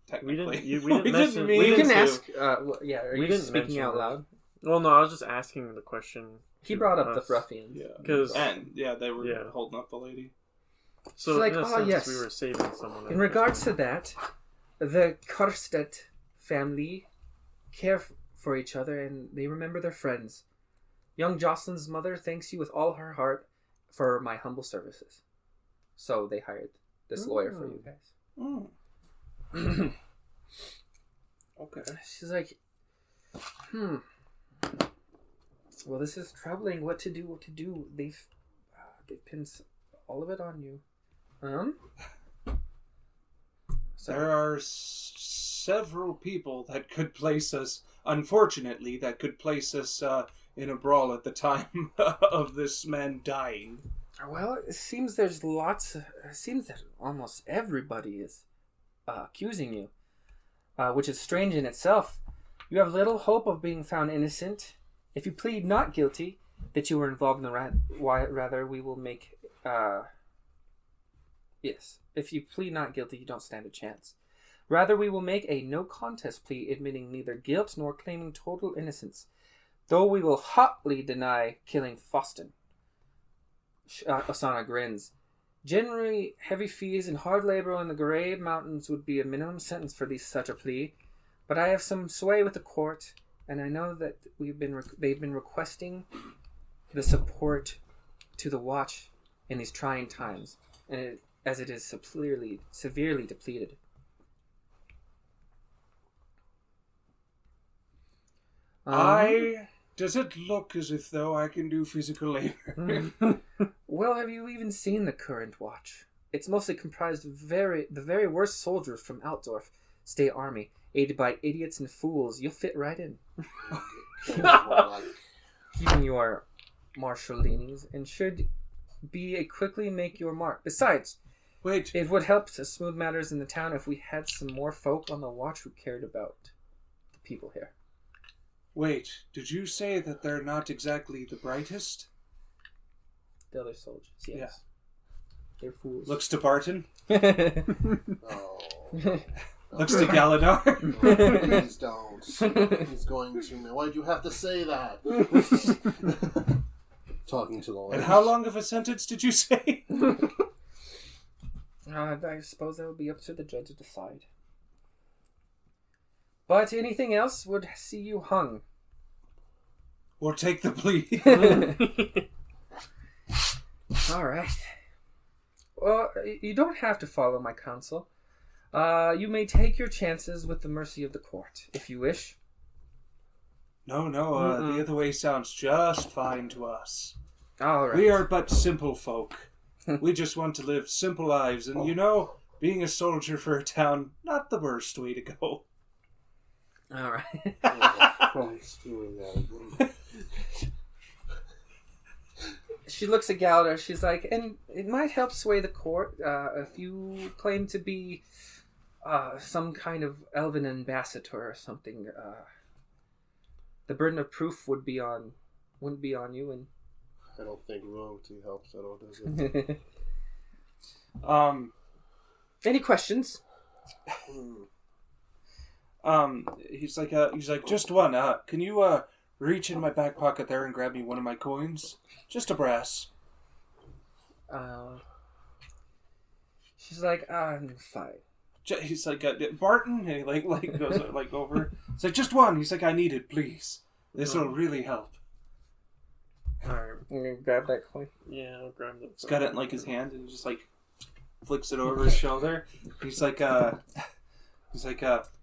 technically. We didn't mention. mean We You can didn't ask. do- Are We you didn't speaking mention out that. loud? Well, no, I was just asking the question. He to brought up the us. ruffians. Yeah. 'Cause- And they were Yeah. holding up the lady. So It's like, in a oh, sense, yes. we were saving someone. In regards to that, the Karstedt family care for each other and they remember their friends. Young Jocelyn's mother thanks you with all her heart for my humble services. So they hired this lawyer for you guys. Okay. She's like, well, this is troubling. What to do? They've pinned all of it on you. There are several people that could place us, unfortunately, in a brawl at the time of this man dying. Well, it seems there's lots. It seems that almost everybody is accusing you, which is strange in itself. You have little hope of being found innocent. If you plead not guilty, that you were involved in the rather we will make. Yes, if you plead not guilty, you don't stand a chance. Rather, we will make a no contest plea, admitting neither guilt nor claiming total innocence. Though we will hotly deny killing Foston. Osana grins. Generally, heavy fees and hard labor in the Grey Mountains would be a minimum sentence for such a plea, but I have some sway with the court, and I know that they've been requesting the support to the Watch in these trying times, and as it is severely depleted. Does it look as if though I can do physical labor? Well, have you even seen the current Watch? It's mostly comprised of the very worst soldiers from Altdorf State Army, aided by idiots and fools. You'll fit right in. Keeping your martial leanings, and should be quickly make your mark. Besides, Wait, it would help to smooth matters in the town if we had some more folk on the Watch who cared about the people here. did you say that they're not exactly the brightest? The other soldiers, yes. Yeah. They're fools. Looks to Barton. Oh. Looks to Galadar. Oh, please don't. He's going to me. Why'd you have to say that? Talking to the lawyer. And how long of a sentence did you say? I suppose that would be up to the judge to decide. But anything else would see you hung. Or take the plea. All right. Well, you don't have to follow my counsel. You may take your chances with the mercy of the court, if you wish. No, the other way sounds just fine to us. All right. We are but simple folk. We just want to live simple lives, and being a soldier for a town, not the worst way to go. All right. Oh, Christ, doing that again. She looks at Galador. She's like, and it might help sway the court if you claim to be some kind of elven ambassador or something. The burden of proof wouldn't be on you. And I don't think royalty helps at all, does it? Any questions? He's like, just one. Can you reach in my back pocket there and grab me one of my coins? Just a brass. She's like, fine. He's like, Barton. He like goes over. It's like, just one. He's like, I need it, please. This will really help. Alright. I'm gonna grab that coin. Yeah, I'll grab that. He's got it in like his hand, and he just like flicks it over his shoulder. He's like,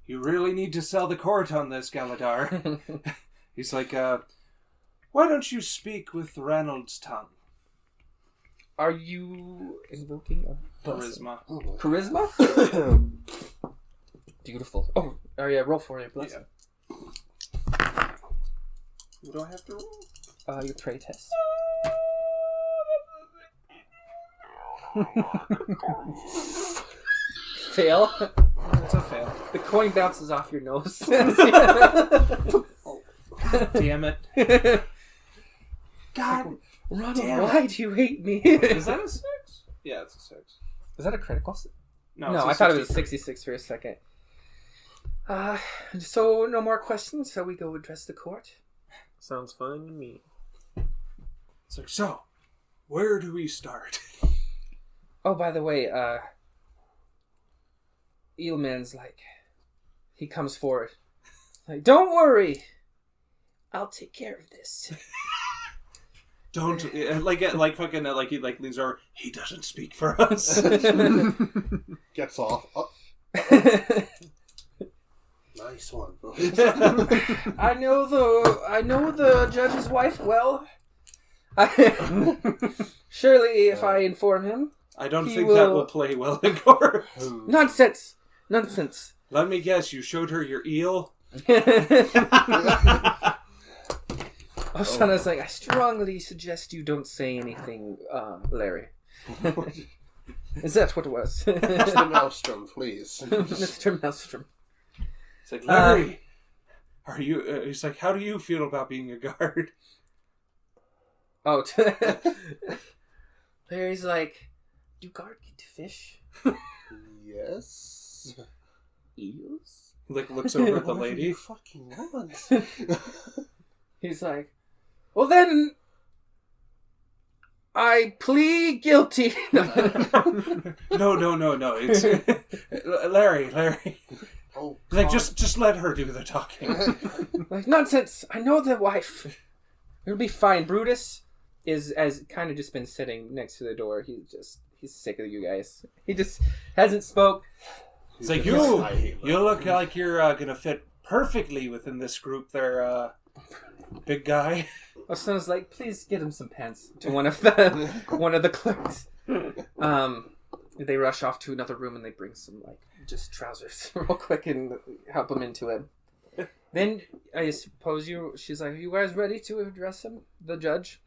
you really need to sell the court on this, Galadar. He's like, why don't you speak with Ranald's tongue? Are you invoking a Charisma. Oh, boy. Charisma? Beautiful. Oh yeah, roll for it. Bless you. What do I have to roll? Your trade test. Fail. It's a fail. The coin bounces off your nose. Damn it. God. Ronald, Damn it. why do you hate me? Is that a 6? Yeah, it's a 6. Was that a critical? No, No, it's a I thought it was 63. 66 for a second. So no more questions, so we go address the court? Sounds fine to me. It's like, so, where do we start? Oh, by the way, Eelman's he comes forward. Like, don't worry. I'll take care of this. Don't, he leans over, he doesn't speak for us. Gets off. Oh. Nice one. I know the judge's wife well. Surely, if I inform him, I don't think that will play well in court. Nonsense. Let me guess, you showed her your eel? Osana's I strongly suggest you don't say anything, Larry. Is that what it was? Mr. Maelstrom, please. Mr. Maelstrom. It's like, Larry, are you... he's like, how do you feel about being a guard? Oh, Larry's do guard get to fish? Yes. Eels? He looks over at the lady. You fucking want? He's well then, I plead guilty. No. It's Larry. Oh, just let her do the talking. Nonsense. I know the wife. It'll be fine. Brutus has kind of just been sitting next to the door. He's sick of you guys. He just hasn't spoke. It's like, you look like you're gonna fit perfectly within this group there, big guy. Osana's please get him some pants to one of the clerks. They rush off to another room and they bring some just trousers real quick and help him into it. Then I suppose she's are you guys ready to address him, the judge?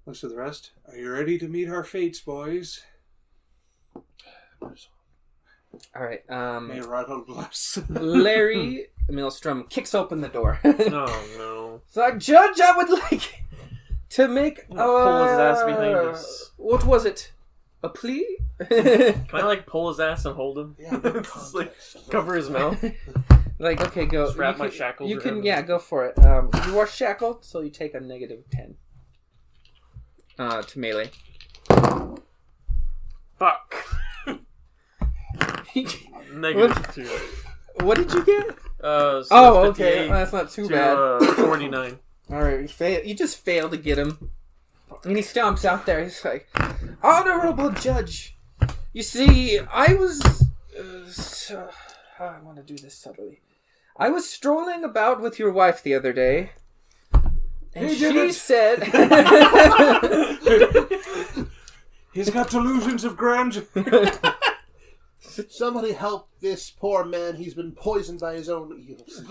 Looks to the rest. Are you ready to meet our fates, boys? All right. May Rattle bless. Larry Maelstrom kicks open the door. Oh no! So, Judge, I would like to make pull his ass behind us. What was it? A plea? Can I pull his ass and hold him? Yeah, Just, cover his mouth. Okay, go. Just wrap my shackles. You can, around him. go for it. You are shackled, so you take a -10 to melee. Fuck. -2. What did you get? So okay. Well, that's not too bad. 49. All right, you just fail to get him, and he stomps out there. He's like, "Honorable Judge, you see, I was. I want to do this subtly. I was strolling about with your wife the other day, and she said, He's got delusions of grandeur." Somebody help this poor man. He's been poisoned by his own eels.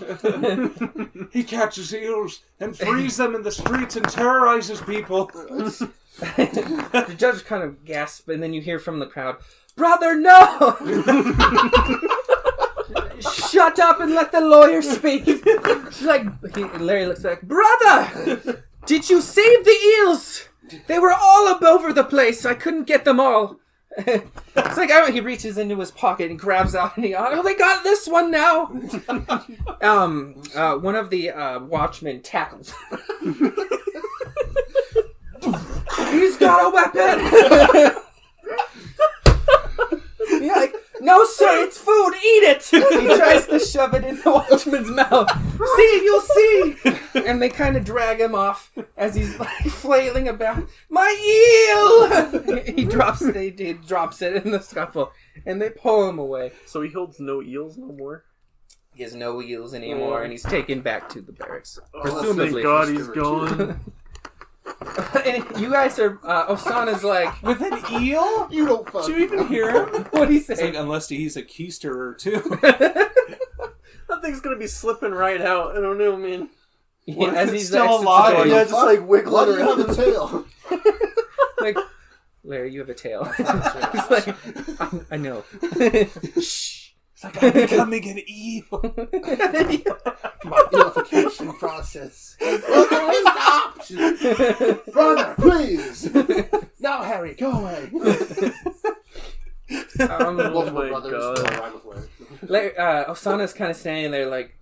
He catches eels and frees them in the streets and terrorizes people. The judge kind of gasps, and then you hear from the crowd, "Brother, no! Shut up and let the lawyer speak." Larry looks "Brother, did you save the eels? They were all up over the place. I couldn't get them all." It's he reaches into his pocket and grabs out and they got this one now. One of the watchmen tackles. He's got a weapon. Yeah, no sir, it's food. Eat it. He tries to shove it in the watchman's mouth. See, you'll see. And they kind of drag him off as he's flailing about. My eel! He drops it in the scuffle, and they pull him away. So he holds no eels no more? He has no eels anymore, and he's taken back to the barracks. Presumably. Thank God he's gone. And you guys are, Osana's with an eel? You don't fuck. Do you even hear him? What'd he say? Unless he's a keisterer too. That thing's gonna be slipping right out. I don't know, man. Yeah, as he's still alive? Yeah, just wiggling Why do you have around. a tail? Larry, you have a tail. I know. Shh. It's I'm becoming an eel. My unification process. Well, there is an option. Brother, please. Now, Harry, go away. Oh my brothers God. still ride with Larry. Like, Osana's kind of standing there, like,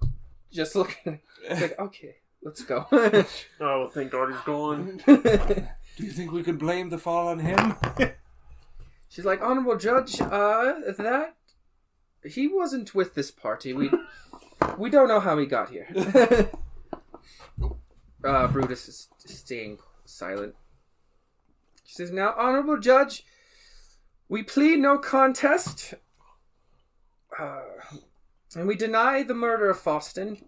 just looking. Like, okay, let's go. Oh, well, thank God he's gone. Do you think we could blame the fall on him? She's like, Honorable Judge, that he wasn't with this party. We don't know how he got here. Brutus is staying silent. She says, now, Honorable Judge, we plead no contest, and we deny the murder of Faustin.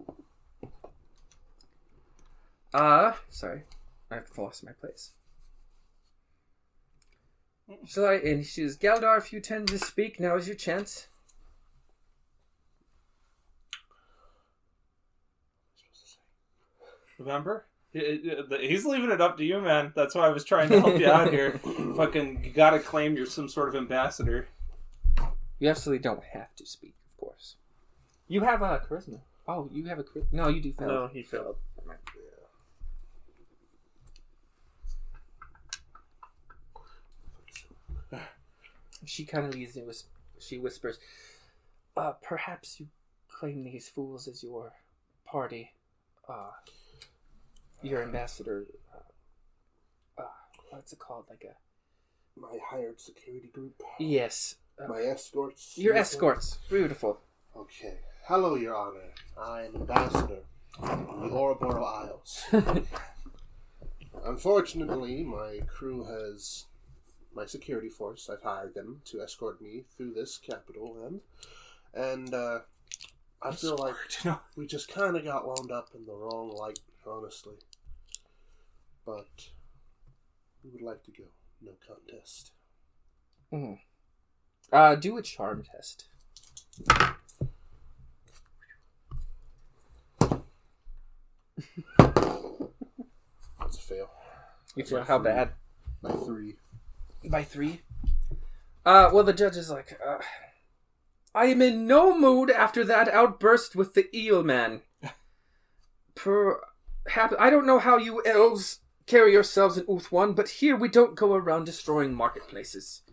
Sorry, I've lost my place. And she says, Galdar, if you tend to speak, now is your chance. Remember? He's leaving it up to you, man. That's why I was trying to help you out here. Fucking, you gotta claim you're some sort of ambassador. You absolutely don't have to speak, of course. You have a charisma. Oh, you have a charisma. No, you do fail. No, he failed. She kind of leaves and she whispers, perhaps you claim these fools as your party, your ambassador, what's it called? Like My hired security group. Yes. My escorts. Your escorts. Beautiful. Okay. Hello, Your Honor. I am ambassador from the Ouroboros Isles. Unfortunately, my crew has... my security force, I've hired them to escort me through this capital, and I feel like we just kind of got wound up in the wrong light, honestly. But we would like to go. No contest. Do a charm test. That's a fail. You feel how bad? By 3. By 3? Well, the judge is like, I am in no mood after that outburst with the eel man. Perhaps, I don't know how you elves carry yourselves in Uthwan, but here we don't go around destroying marketplaces.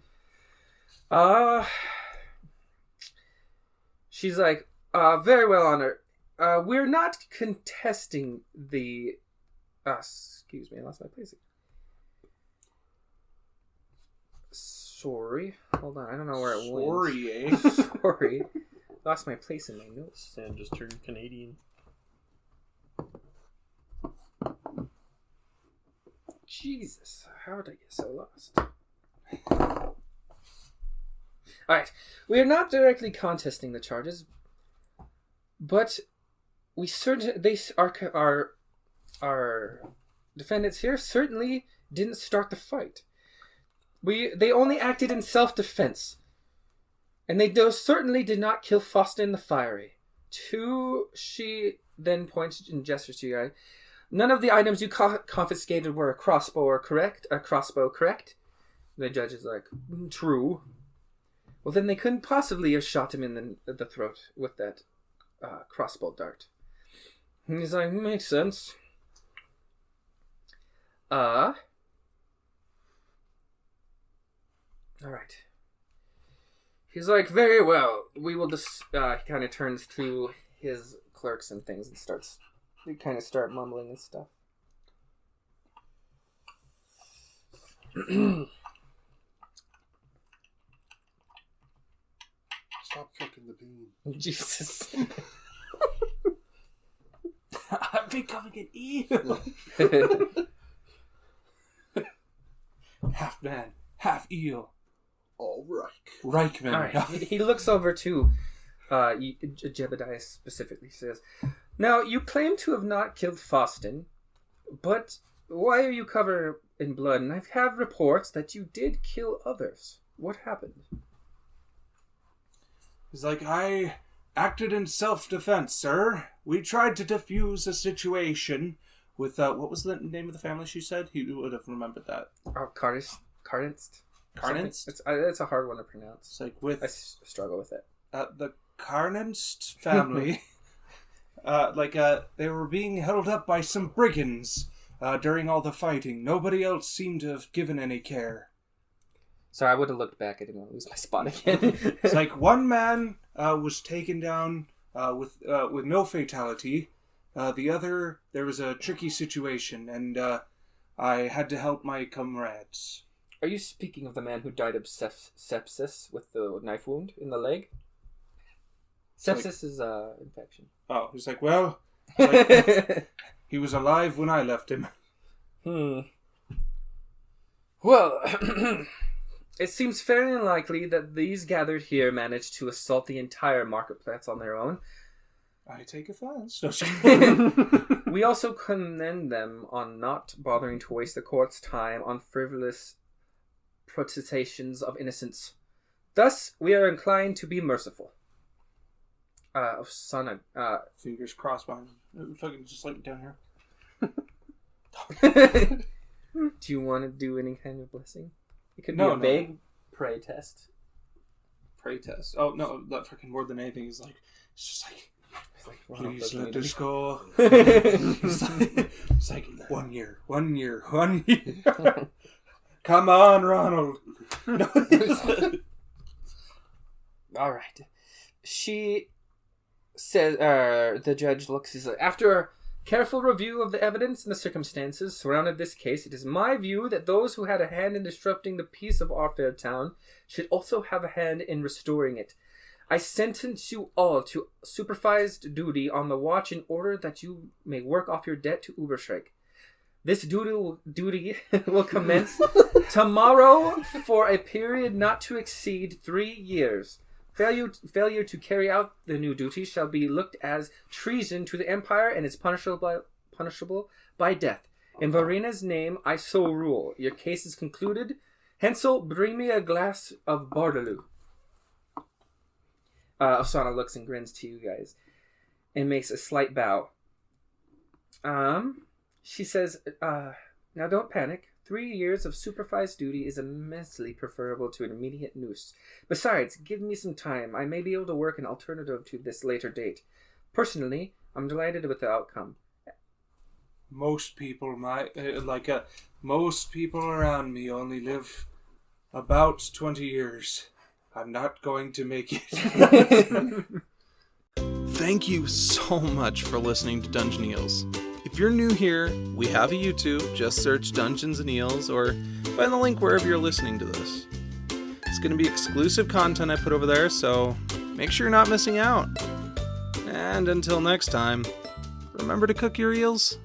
She's like, very well, Honor. We're not contesting the... excuse me, I lost my place. Sorry. Hold on, I don't know where it went. Sorry, eh? Sorry. Lost my place in my notes. Sam just turned Canadian. Jesus, how did I get so lost? Alright, we are not directly contesting the charges, but we our defendants here certainly didn't start the fight. They only acted in self-defense, and they certainly did not kill Faustin the Fiery. She then points and gestures to you guys. None of the items you confiscated were a crossbow, correct? The judge is like, true. Well, then they couldn't possibly have shot him in the throat with that crossbow dart. And he's like, makes sense. All right. He's like, very well. We will just. He kind of turns to his clerks and things and starts. They kind of start mumbling and stuff. Stop cooking the bean. Jesus. I'm becoming an eel. Half man, half eel. All right. Reichman. All right. He looks over to Jebediah specifically. Says, now, you claim to have not killed Faustin, but why are you covered in blood? And I have reports that you did kill others. What happened? He's like, I acted in self-defense, sir. We tried to defuse a situation with, what was the name of the family she said? He would have remembered that. Oh, Carnist? Carnist? It's a hard one to pronounce. It's like with... I struggle with it. The Carnist family... they were being held up by some brigands during all the fighting. Nobody else seemed to have given any care. Sorry, I would have looked back. I didn't want to lose my spot again. It's like one man was taken down with no fatality. The other, there was a tricky situation, and I had to help my comrades. Are you speaking of the man who died of sepsis with the knife wound in the leg? Sepsis is infection. Oh, he's like, well, he was alive when I left him. Well, it seems fairly unlikely that these gathered here managed to assault the entire marketplace on their own. I take offense. Don't you? We also commend them on not bothering to waste the court's time on frivolous protestations of innocence. Thus, we are inclined to be merciful. Son, Fingers crossed behind him. Fucking just like down here. Do you want to do any kind of blessing? It could be a vague pray test. Pray test. Oh no, that fucking more than anything is like, it's just like, please let this go. It's like 1 year. Come on, Ronald. All right. She says, the judge looks, he's like, after a careful review of the evidence and the circumstances surrounding this case, it is my view that those who had a hand in disrupting the peace of our fair town should also have a hand in restoring it. I sentence you all to supervised duty on the watch in order that you may work off your debt to Uberschreik. This duty will commence tomorrow for a period not to exceed 3 years. Failure to carry out the new duty shall be looked as treason to the Empire and is punishable by death. In Varina's name, I so rule. Your case is concluded. Hensel, bring me a glass of Bardaloo. Osana looks and grins to you guys and makes a slight bow. She says, now don't panic. 3 years of supervised duty is immensely preferable to an immediate noose. Besides, give me some time. I may be able to work an alternative to this later date. Personally, I'm delighted with the outcome. Most people most people around me only live about 20 years. I'm not going to make it. Thank you so much for listening to Dungeon-Eels. If you're new here, we have a YouTube. Just search Dungeons and Eels or find the link wherever you're listening to this. It's going to be exclusive content I put over there, so make sure you're not missing out. And until next time, remember to cook your eels